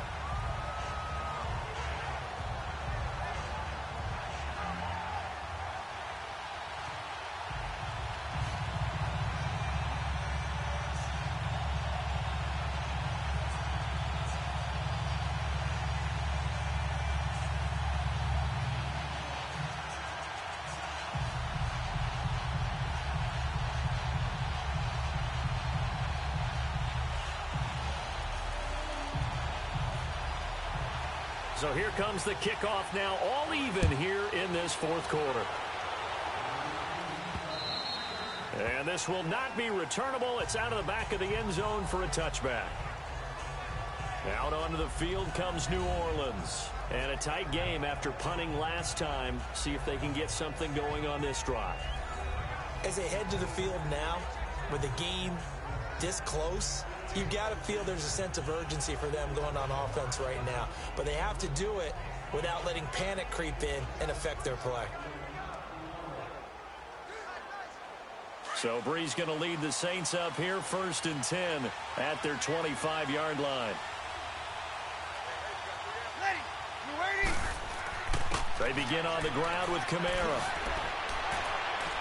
So here comes the kickoff now, all even here in this 4th quarter. And this will not be returnable. It's out of the back of the end zone for a touchback. Out onto the field comes New Orleans. And a tight game after punting last time. See if they can get something going on this drive. As they head to the field now, with the game this close, You've got to feel there's a sense of urgency for them going on offense right now. But they have to do it without letting panic creep in and affect their play. So Bree's going to lead the Saints up here 1st and 10 at their 25-yard line. They begin on the ground with Kamara.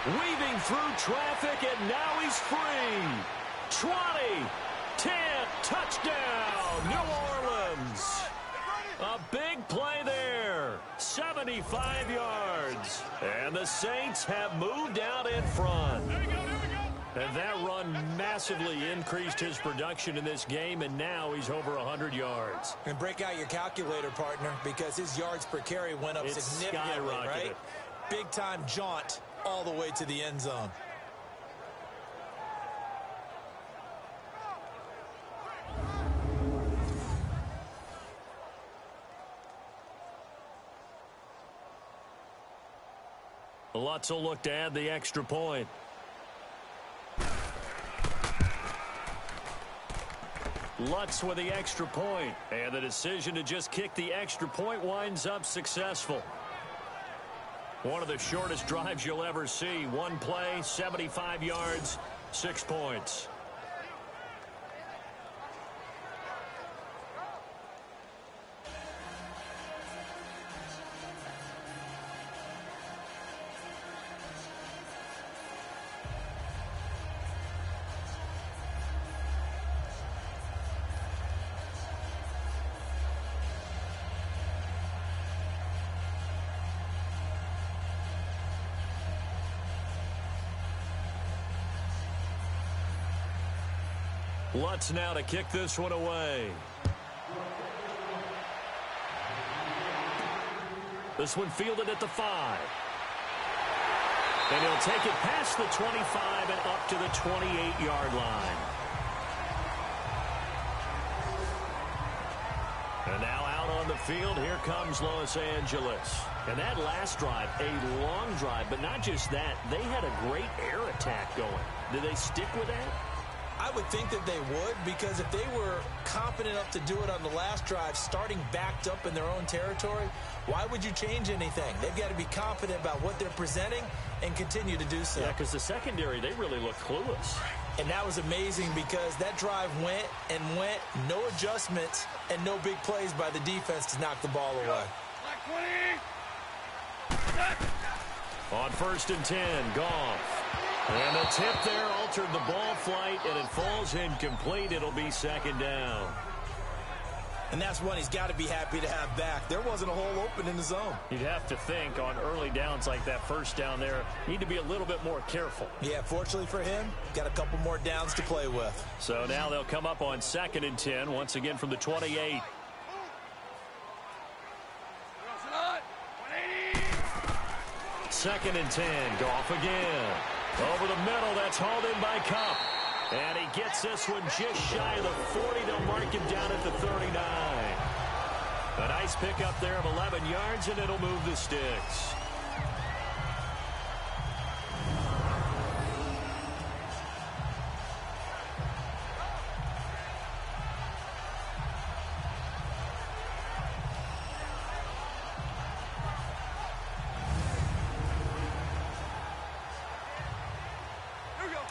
Weaving through traffic, and now he's free. 20, 10, touchdown, New Orleans. A big play there, 75 yards. And the Saints have moved out in front. And that run massively increased his production in this game, and now he's over 100 yards. And break out your calculator, partner, because his yards per carry went up significantly, right? Big-time jaunt all the way to the end zone. Lutz will look to add the extra point. Lutz with the extra point, and the decision to just kick the extra point winds up successful. One of the shortest drives you'll ever see. One play, 75 yards, 6 points. Lutz now to kick this one away. This one fielded at the 5. And he'll take it past the 25 and up to the 28-yard line. And now out on the field, here comes Los Angeles. And that last drive, a long drive, but not just that. They had a great air attack going. Did they stick with that? I would think that they would, because if they were confident enough to do it on the last drive, starting backed up in their own territory, why would you change anything? They've got to be confident about what they're presenting and continue to do so. Yeah, because the secondary, they really looked clueless. And that was amazing because that drive went and went, no adjustments, and no big plays by the defense to knock the ball away. On 1st and 10, Goff. And the tip there altered the ball flight, and it falls incomplete. It'll be 2nd down. And that's one he's got to be happy to have back. There wasn't a hole open in the zone. You'd have to think on early downs like that 1st down there, need to be a little bit more careful. Yeah, fortunately for him, got a couple more downs to play with. So now they'll come up on 2nd and 10, once again from the 28. Second and 10, Goff again. Over the middle, that's hauled in by Kupp. And he gets this one just shy of the 40. They'll mark him down at the 39. A nice pickup there of 11 yards, and it'll move the sticks.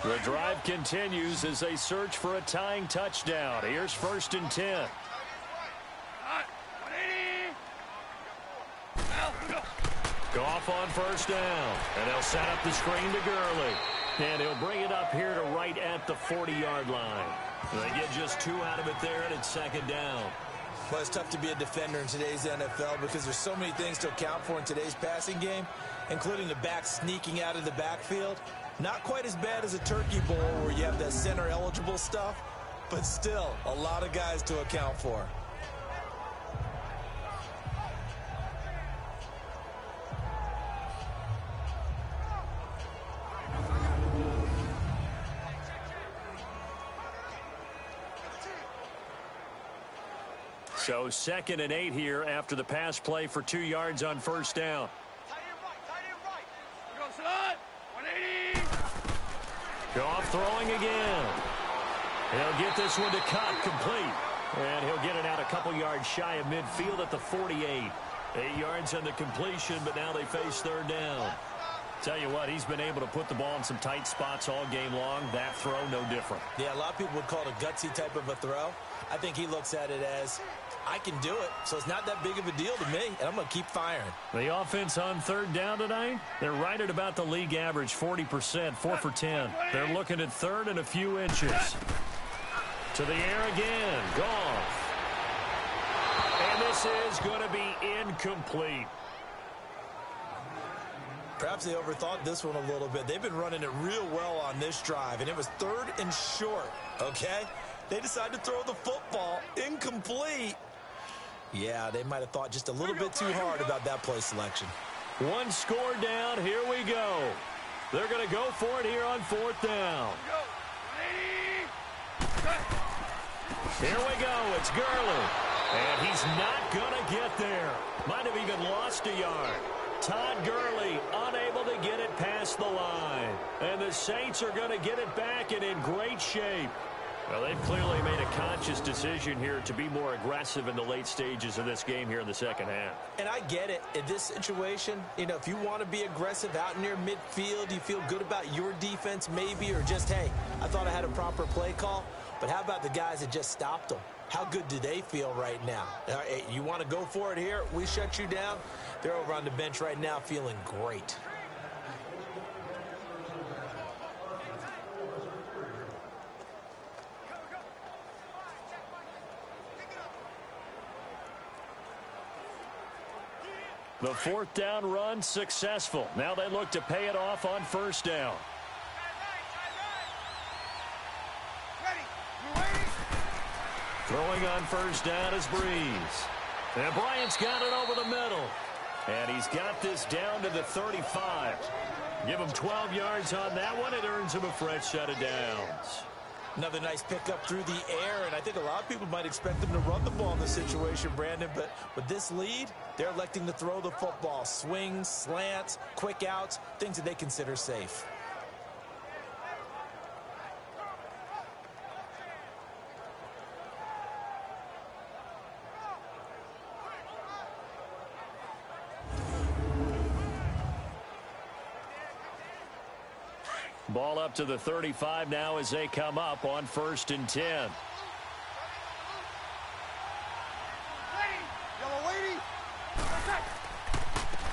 The drive continues as they search for a tying touchdown. Here's 1st and 10. Goff on 1st down. And they'll set up the screen to Gurley. And he'll bring it up here to right at the 40-yard line. They get just 2 out of it there, and it's 2nd down. Well, it's tough to be a defender in today's NFL because there's so many things to account for in today's passing game, including the back sneaking out of the backfield. Not quite as bad as a turkey bowl where you have that center-eligible stuff, but still a lot of guys to account for. So 2nd and 8 here after the pass play for 2 yards on 1st down. Goff throwing again. He'll get this one to cut complete. And he'll get it out a couple yards shy of midfield at the 48. 8 yards on the completion, but now they face third down. Tell you what, he's been able to put the ball in some tight spots all game long. That throw, no different. Yeah, a lot of people would call it a gutsy type of a throw. I think he looks at it as, I can do it, so it's not that big of a deal to me, and I'm going to keep firing. The offense on third down tonight, they're right at about the league average, 40%, 4 for 10. They're looking at third and a few inches. To the air again, Goff. And this is going to be incomplete. Perhaps they overthought this one a little bit. They've been running it real well on this drive, and it was third and short, okay? They decided to throw the football incomplete. Yeah, they might have thought just a little bit too hard about that play selection. One score down. Here we go. They're going to go for it here on fourth down. Here we go. It's Gurley. And he's not going to get there. Might have even lost a yard. Todd Gurley unable to get it past the line. And the Saints are going to get it back and in great shape. Well, they've clearly made a conscious decision here to be more aggressive in the late stages of this game here in the second half. And I get it. In this situation, you know, if you want to be aggressive out near midfield, you feel good about your defense maybe, or just, hey, I thought I had a proper play call. But how about the guys that just stopped them? How good do they feel right now? Hey, you want to go for it here? We shut you down. They're over on the bench right now feeling great. The fourth down run successful. Now they look to pay it off on first down. Throwing on first down is Breeze. And Bryant's got it over the middle. And he's got this down to the 35. Give him 12 yards on that one. It earns him a fresh set of downs. Another nice pickup through the air, and I think a lot of people might expect them to run the ball in this situation, Brandon, but with this lead, they're electing to throw the football. Swings, slants, quick outs, things that they consider safe. Ball up to the 35 now as they come up on 1st and 10.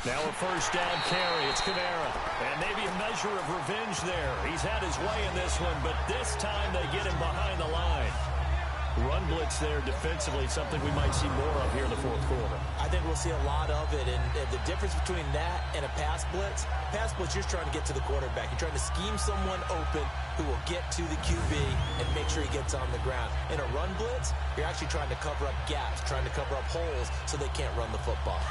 Now a first down carry. It's Kamara. And maybe a measure of revenge there. He's had his way in this one, but this time they get him behind the line. Run blitz there defensively, something we might see more of here in the fourth quarter. I think we'll see a lot of it, and the difference between that and a pass blitz, you're trying to get to the quarterback. You're trying to scheme someone open who will get to the QB and make sure he gets on the ground. In a run blitz, you're actually trying to cover up gaps, trying to cover up holes so they can't run the football.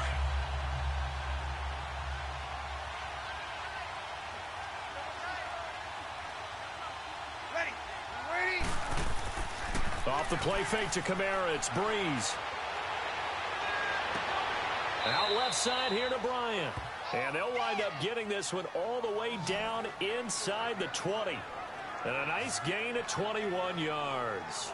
Off the play fake to Kamara, it's Breeze. Out left side here to Bryant. And they'll wind up getting this one all the way down inside the 20. And a nice gain of 21 yards.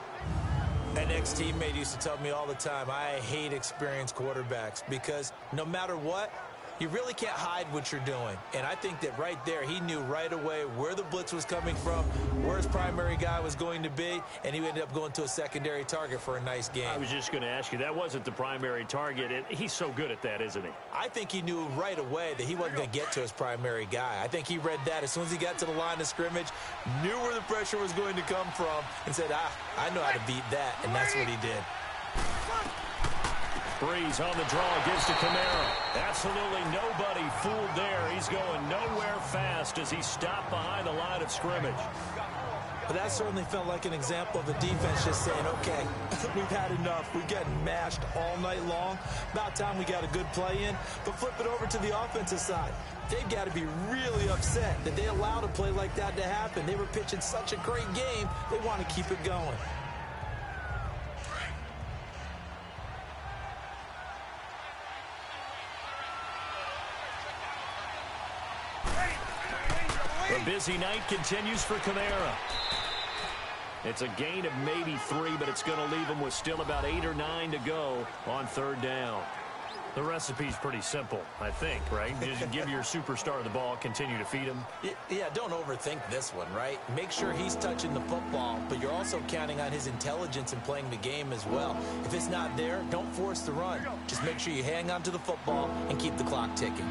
An ex-teammate used to tell me all the time, I hate experienced quarterbacks because no matter what, you really can't hide what you're doing. And I think that right there, he knew right away where the blitz was coming from, where his primary guy was going to be, and he ended up going to a secondary target for a nice game. I was just going to ask you, that wasn't the primary target. He's so good at that, isn't he? I think he knew right away that he wasn't going to get to his primary guy. I think he read that as soon as he got to the line of scrimmage, knew where the pressure was going to come from, and said, I know how to beat that, and that's what he did. Breeze on the draw, gives to Kamara. Absolutely nobody fooled there. He's going nowhere fast as he stopped behind the line of scrimmage. But that certainly felt like an example of the defense just saying, okay, we've had enough. We've gotten mashed all night long. About time we got a good play in. But flip it over to the offensive side. They've got to be really upset that they allowed a play like that to happen. They were pitching such a great game, they want to keep it going. The busy night continues for Kamara. It's a gain of maybe 3, but it's going to leave them with still about 8 or 9 to go on 3rd down. The recipe's pretty simple, I think, right? Just give your superstar the ball, continue to feed him. Yeah, don't overthink this one, right? Make sure he's touching the football, but you're also counting on his intelligence in playing the game as well. If it's not there, don't force the run. Just make sure you hang on to the football and keep the clock ticking.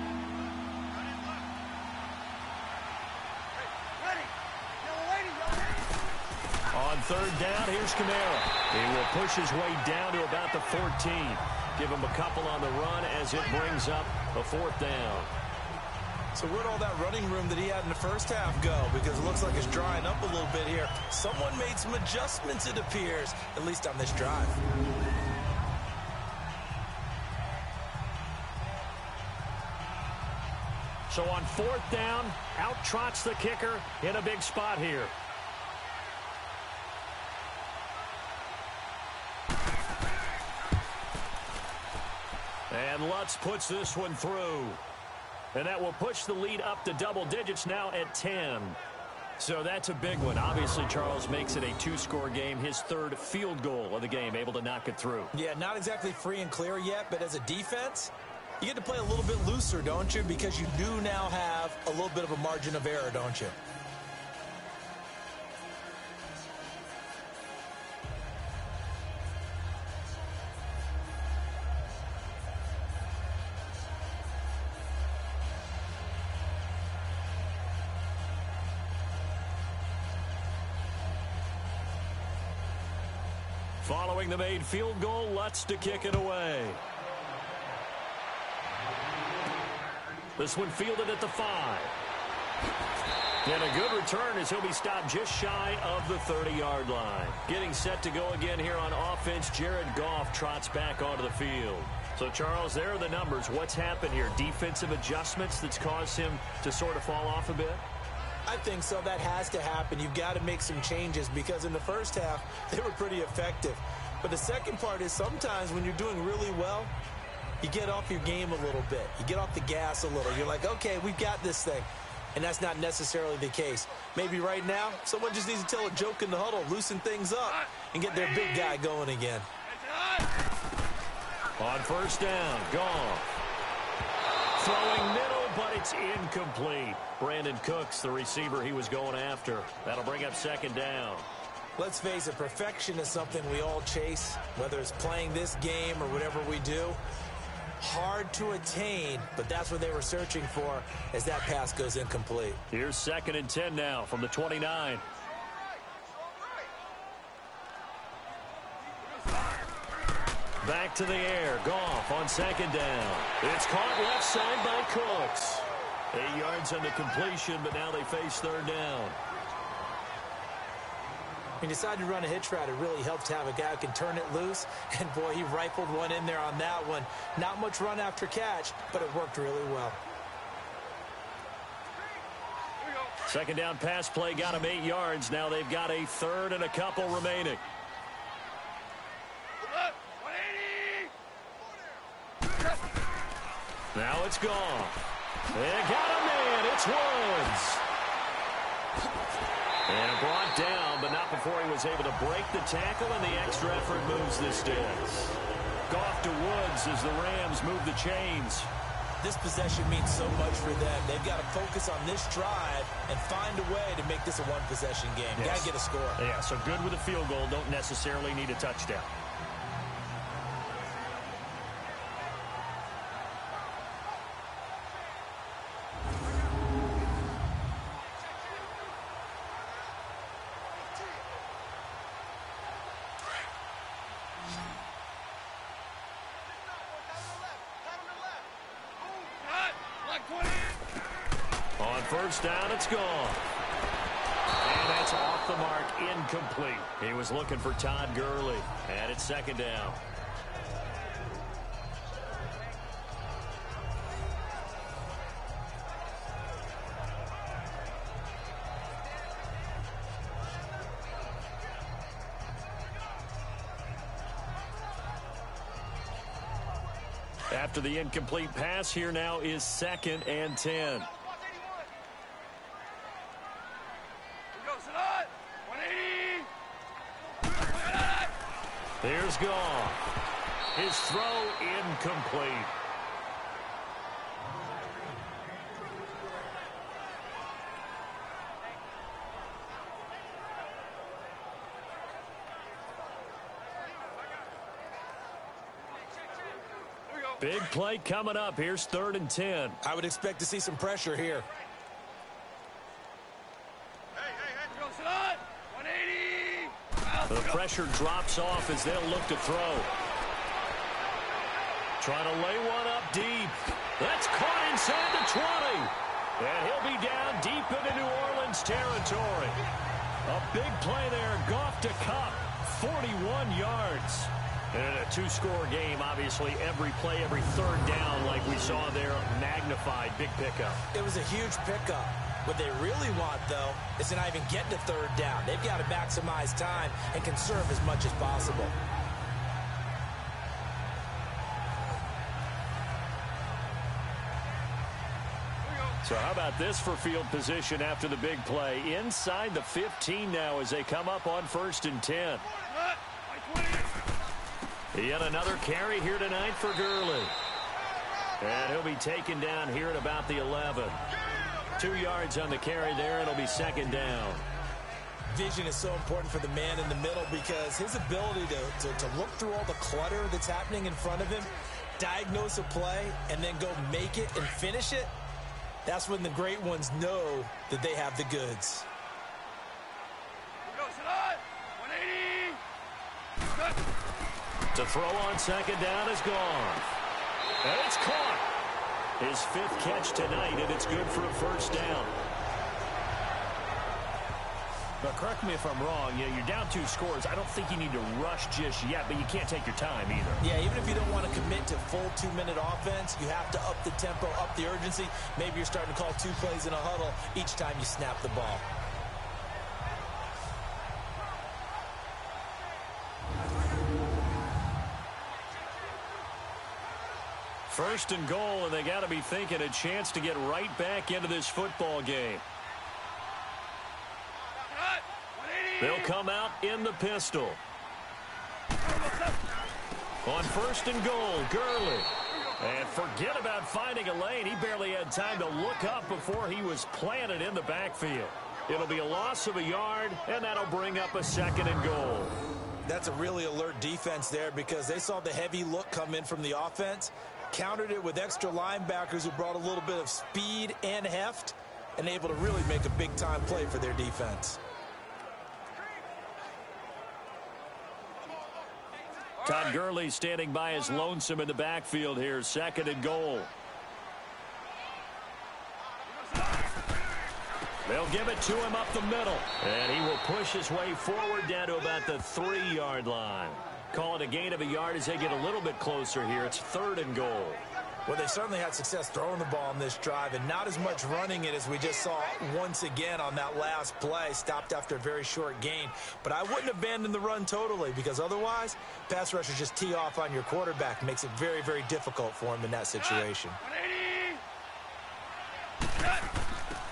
On 3rd down, here's Kamara. He will push his way down to about the 14. Give him a couple on the run as it brings up a 4th down. So where'd all that running room that he had in the first half go? Because it looks like it's drying up a little bit here. Someone made some adjustments, it appears, at least on this drive. So on 4th down, out trots the kicker in a big spot here. And Lutz puts this one through. And that will push the lead up to double digits now at 10. So that's a big one. Obviously, Charles makes it a 2-score game. His 3rd field goal of the game, able to knock it through. Yeah, not exactly free and clear yet, but as a defense, you get to play a little bit looser, don't you? Because you do now have a little bit of a margin of error, don't you? Following the made field goal, Lutz to kick it away. This one fielded at the 5. And a good return as he'll be stopped just shy of the 30-yard line. Getting set to go again here on offense, Jared Goff trots back onto the field. So, Charles, there are the numbers. What's happened here? Defensive adjustments that's caused him to sort of fall off a bit? I think so. That has to happen. You've got to make some changes because in the first half, they were pretty effective. But the second part is sometimes when you're doing really well, you get off your game a little bit. You get off the gas a little. You're like, okay, we've got this thing. And that's not necessarily the case. Maybe right now, someone just needs to tell a joke in the huddle, loosen things up, and get their big guy going again. On 1st down, Goff. Throwing middle, but it's incomplete. Brandon Cooks, the receiver he was going after. That'll bring up 2nd down. Let's face it, perfection is something we all chase, whether it's playing this game or whatever we do. Hard to attain, but that's what they were searching for as that pass goes incomplete. Here's 2nd and 10 now from the 29. Back to the air. Goff on 2nd down. It's caught left side by Cooks. 8 yards on the completion, but now they face 3rd down. He decided to run a hitch route. It really helps to have a guy who can turn it loose. And, boy, he rifled one in there on that one. Not much run after catch, but it worked really well. 2nd down pass play got him 8 yards. Now they've got a 3rd and a couple remaining. Now it's gone. They got a man. It's Woods. And brought down, but not before he was able to break the tackle, and the extra effort moves the sticks. Goff to Woods as the Rams move the chains. This possession means so much for them. They've got to focus on this drive and find a way to make this a one-possession game. Yes. Got to get a score. Yeah, so good with a field goal. Don't necessarily need a touchdown. On 1st down, it's gone. And that's off the mark, incomplete. He was looking for Todd Gurley, and it's 2nd down. After the incomplete pass, here now is 2nd and 10. Here's Goff. His throw incomplete. Big play coming up. Here's 3rd and 10. I would expect to see some pressure here. The pressure drops off as they'll look to throw. Trying to lay one up deep. That's caught inside the 20. And he'll be down deep into New Orleans territory. A big play there. Goff to Cup. 41 yards. And in a 2-score game, obviously, every play, every 3rd down, like we saw there, magnified. Big pickup. It was a huge pickup. What they really want, though, is to not even get to 3rd down. They've got to maximize time and conserve as much as possible. So how about this for field position after the big play? Inside the 15 now as they come up on 1st and 10. Yet another carry here tonight for Gurley. And he'll be taken down here at about the 11. 2 yards on the carry there. It'll be 2nd down. Vision is so important for the man in the middle because his ability to look through all the clutter that's happening in front of him, diagnose a play, and then go make it and finish it, that's when the great ones know that they have the goods. To throw on 2nd down is gone. And it's caught. His 5th catch tonight, and it's good for a 1st down. But correct me if I'm wrong, you're down 2 scores. I don't think you need to rush just yet, but you can't take your time either. Yeah, even if you don't want to commit to full 2-minute offense, you have to up the tempo, up the urgency. Maybe you're starting to call 2 plays in a huddle each time you snap the ball. First and goal, and they got to be thinking a chance to get right back into this football game. They'll come out in the pistol. On 1st and goal, Gurley. And forget about finding a lane. He barely had time to look up before he was planted in the backfield. It'll be a loss of a yard, and that'll bring up a 2nd and goal. That's a really alert defense there because they saw the heavy look come in from the offense, countered it with extra linebackers who brought a little bit of speed and heft, and able to really make a big-time play for their defense. Todd Gurley standing by his lonesome in the backfield here. 2nd and goal. They'll give it to him up the middle. And he will push his way forward down to about the 3-yard line. Call it a gain of a yard as they get a little bit closer here. It's 3rd and goal. Well, they certainly had success throwing the ball on this drive and not as much running it as we just saw once again on that last play. Stopped after a very short gain. But I wouldn't abandon the run totally because otherwise, pass rushers just tee off on your quarterback. Makes it very, very difficult for him in that situation.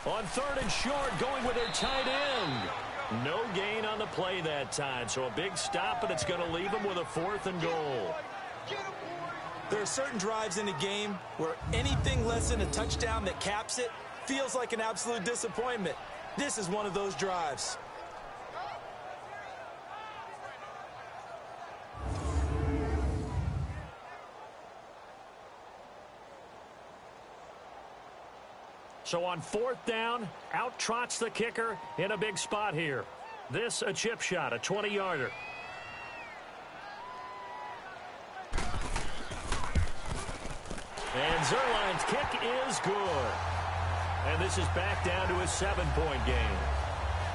On 3rd and short, going with their tight end. No gain on the play that time. So a big stop, and it's going to leave them with a 4th and goal. There are certain drives in the game where anything less than a touchdown that caps it feels like an absolute disappointment. This is one of those drives. So on 4th down, out trots the kicker in a big spot here. This a chip shot, a 20-yarder. And Zerline's kick is good. And this is back down to a 7-point game.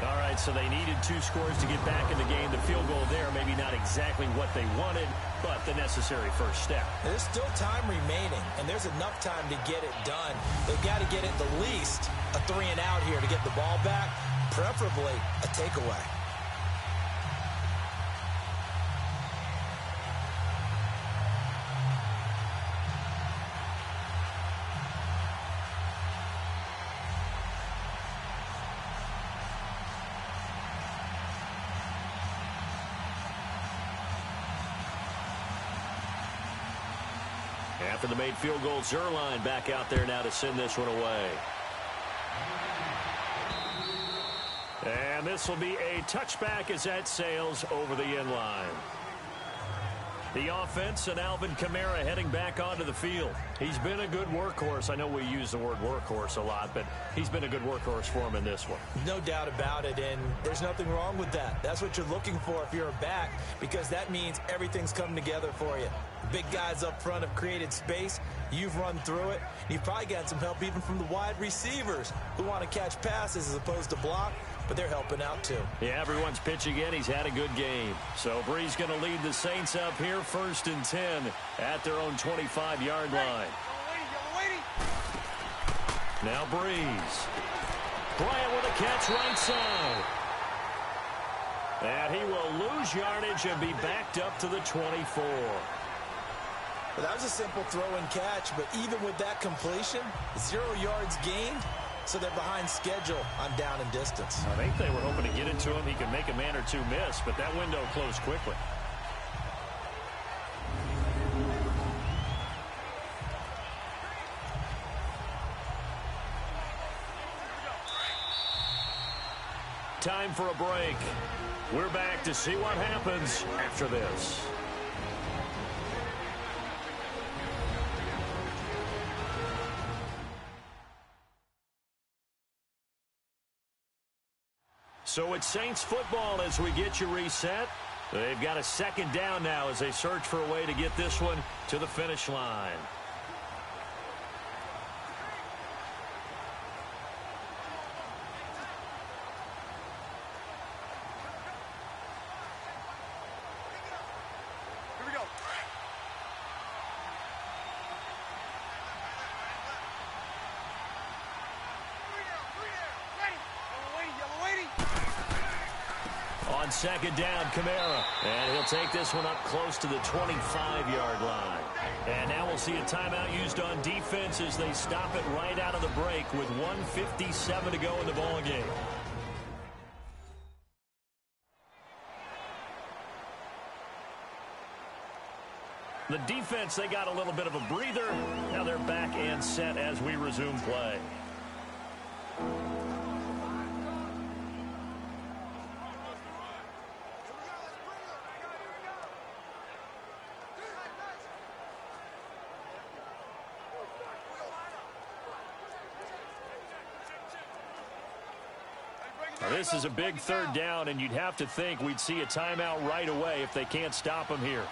All right, so they needed 2 scores to get back in the game. The field goal there, maybe not exactly what they wanted, but the necessary first step. There's still time remaining, and there's enough time to get it done. They've got to get at the least a 3-and-out here to get the ball back, preferably a takeaway. after the made field goal. Zuerlein back out there now to send this one away. And this will be a touchback as that sails over the end line. The offense and Alvin Kamara heading back onto the field. He's been a good workhorse. I know we use the word workhorse a lot, but he's been a good workhorse for him in this one. No doubt about it, and there's nothing wrong with that. That's what you're looking for if you're a back, because that means everything's come together for you. Big guys up front have created space. You've run through it. You've probably gotten some help even from the wide receivers who want to catch passes as opposed to block, but they're helping out too. Yeah, everyone's pitching in. He's had a good game. So Brees going to lead the Saints up here, 1st and 10 at their own 25-yard line. Now Brees. Bryant with a catch right side. And he will lose yardage and be backed up to the 24. Well, that was a simple throw and catch, but even with that completion, 0 yards gained, so they're behind schedule on down and distance. I think they were hoping to get it to him. He could make a man or two miss, but that window closed quickly. Time for a break. We're back to see what happens after this. So it's Saints football as we get you reset. They've got a 2nd down now as they search for a way to get this one to the finish line. Here we go. On 2nd down, Kamara. And he'll take this one up close to the 25-yard line. And now we'll see a timeout used on defense as they stop it right out of the break with 1:57 to go in the ballgame. The defense, they got a little bit of a breather. Now they're back and set as we resume play. This is a big 3rd down, and you'd have to think we'd see a timeout right away if they can't stop him here.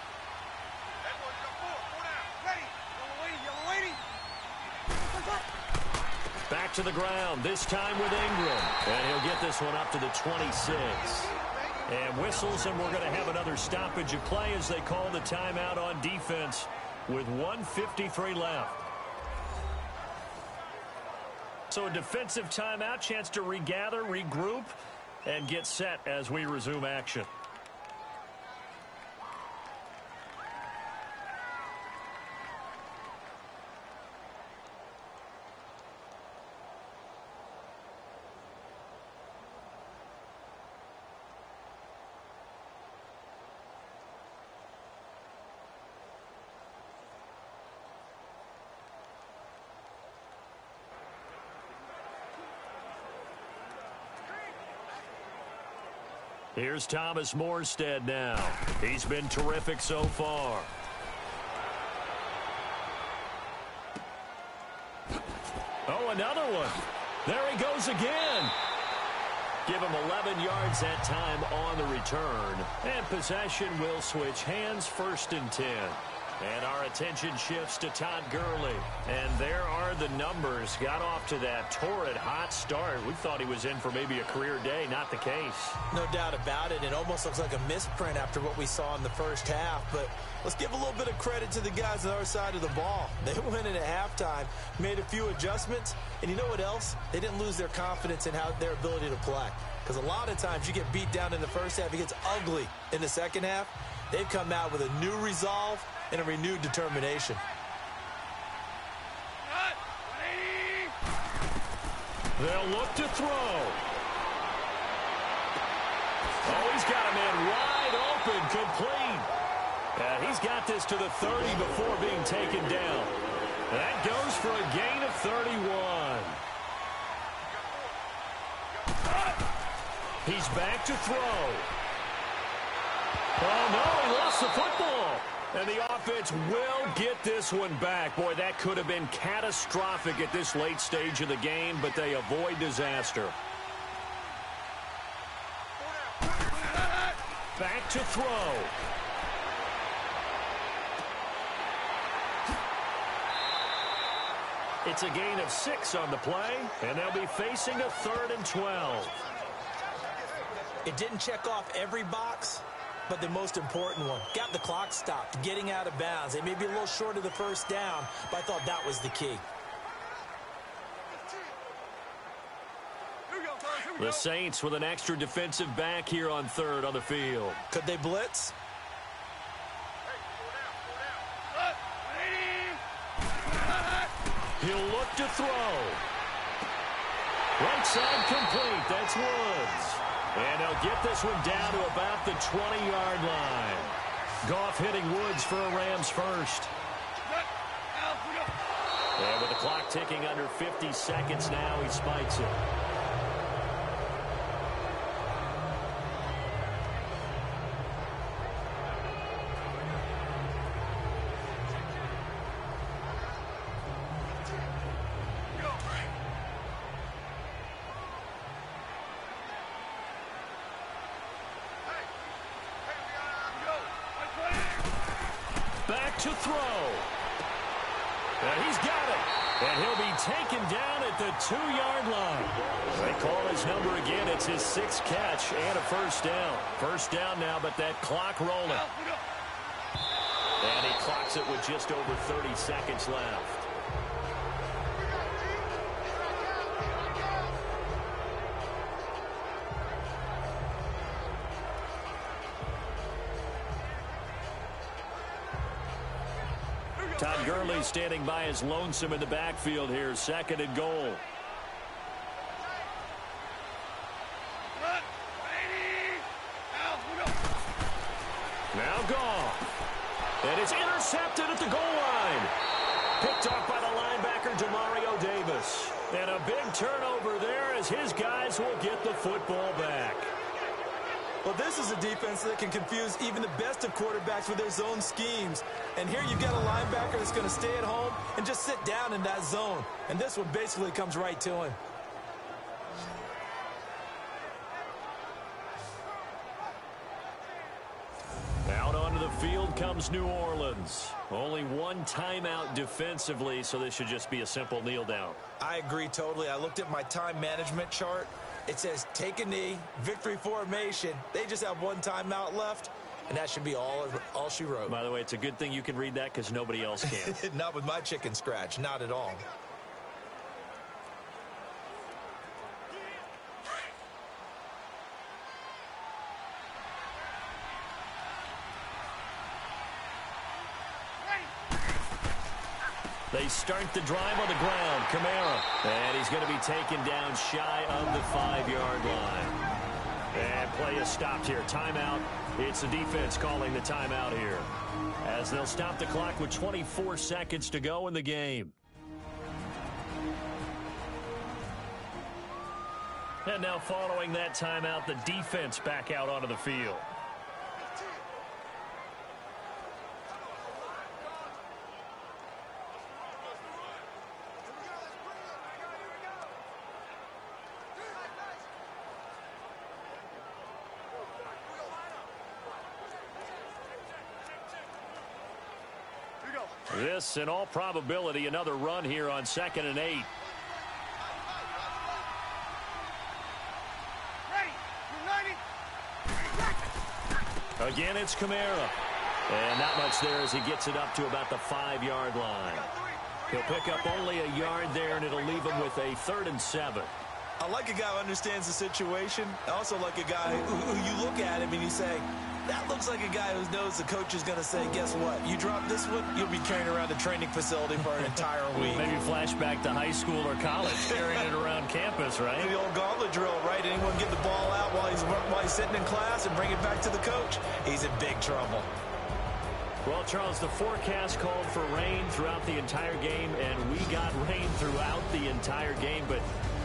Back to the ground, this time with Ingram. And he'll get this one up to the 26. And whistles, and we're going to have another stoppage of play as they call the timeout on defense with 1:53 left. So a defensive timeout, chance to regather, regroup, and get set as we resume action. Here's Thomas Morstead now. He's been terrific so far. Oh, another one. There he goes again. Give him 11 yards that time on the return. And possession will switch hands, 1st and 10. And our attention shifts to Todd Gurley. And there are the numbers. Got off to that torrid hot start. We thought he was in for maybe a career day. Not the case. No doubt about it. It almost looks like a misprint after what we saw in the first half. But let's give a little bit of credit to the guys on our side of the ball. They went in at halftime, made a few adjustments. And you know what else? They didn't lose their confidence in their ability to play. Because a lot of times you get beat down in the first half. It gets ugly in the second half. They've come out with a new resolve and a renewed determination. They'll look to throw. Oh, he's got a man wide open, complete. He's got this to the 30 before being taken down. That goes for a gain of 31. He's back to throw. Oh, no, he lost the football. And the offense will get this one back. Boy, that could have been catastrophic at this late stage of the game, but they avoid disaster. Back to throw. It's a gain of 6 on the play, and they'll be facing a 3rd and 12. It didn't check off every box, but the most important one. Got the clock stopped, getting out of bounds. They may be a little short of the first down, but I thought that was the key. The Saints with an extra defensive back here on 3rd on the field. Could they blitz? He'll look to throw. Right side complete. That's Woods. And they'll get this one down to about the 20-yard line. Goff hitting Woods for a Rams first. And with the clock ticking under 50 seconds now, he spikes it. To throw. And he's got it. And he'll be taken down at the 2-yard line. They call his number again. It's his 6th catch and a first down. First down now, but that clock rolling. And he clocks it with just over 30 seconds left. Todd Gurley standing by his lonesome in the backfield here. 2nd and goal. Now Goff. And it's intercepted at the goal line. Picked off by the linebacker, Demario Davis. And a big turnover there as his guys will get the football back. Well, this is a defense that can confuse even the best of quarterbacks with their zone schemes. And here you've got a linebacker that's going to stay at home and just sit down in that zone. And this one basically comes right to him. Out onto the field comes New Orleans. Only one timeout defensively, so this should just be a simple kneel down. I agree totally. I looked at my time management chart. It says take a knee, victory formation. They just have one timeout left, and that should be all she wrote. By the way, it's a good thing you can read that because nobody else can. Not with my chicken scratch, not at all. They start the drive on the ground. Kamara. And he's going to be taken down shy of the 5-yard line. And play is stopped here. Timeout. It's the defense calling the timeout here. As they'll stop the clock with 24 seconds to go in the game. And now following that timeout, the defense back out onto the field. This, in all probability, another run here on 2nd and 8. Again, it's Kamara. And not much there as he gets it up to about the 5-yard line. He'll pick up only a yard there, and it'll leave him with a 3rd and 7. I like a guy who understands the situation. I also like a guy who you look at him and you say, that looks like a guy who knows the coach is going to say, guess what? You drop this one, you'll be carrying around the training facility for an entire week. Maybe flashback to high school or college, carrying it around campus, right? The old gauntlet drill, right? Anyone get the ball out while he's sitting in class and bring it back to the coach? He's in big trouble. Well, Charles, the forecast called for rain throughout the entire game, and we got rain throughout the entire game. But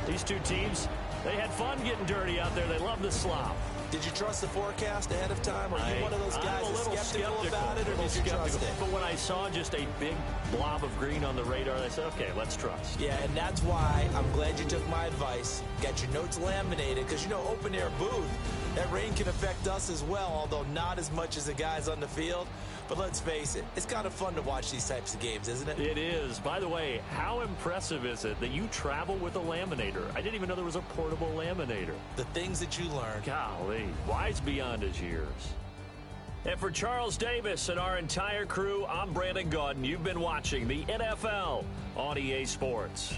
these two teams, they had fun getting dirty out there. They love the slop. Did you trust the forecast ahead of time? Are you one of those guys that's skeptical about it, or did you trust it? But when I saw just a big blob of green on the radar, I said, okay, let's trust. Yeah, and that's why I'm glad you took my advice. Got your notes laminated, because, you know, open-air booth, that rain can affect us as well, although not as much as the guys on the field. But let's face it, it's kind of fun to watch these types of games, isn't it? It is. By the way, how impressive is it that you travel with a laminator? I didn't even know there was a portable laminator. The things that you learn. Golly, wise beyond his years. And for Charles Davis and our entire crew, I'm Brandon Gaudin. You've been watching the NFL on EA Sports.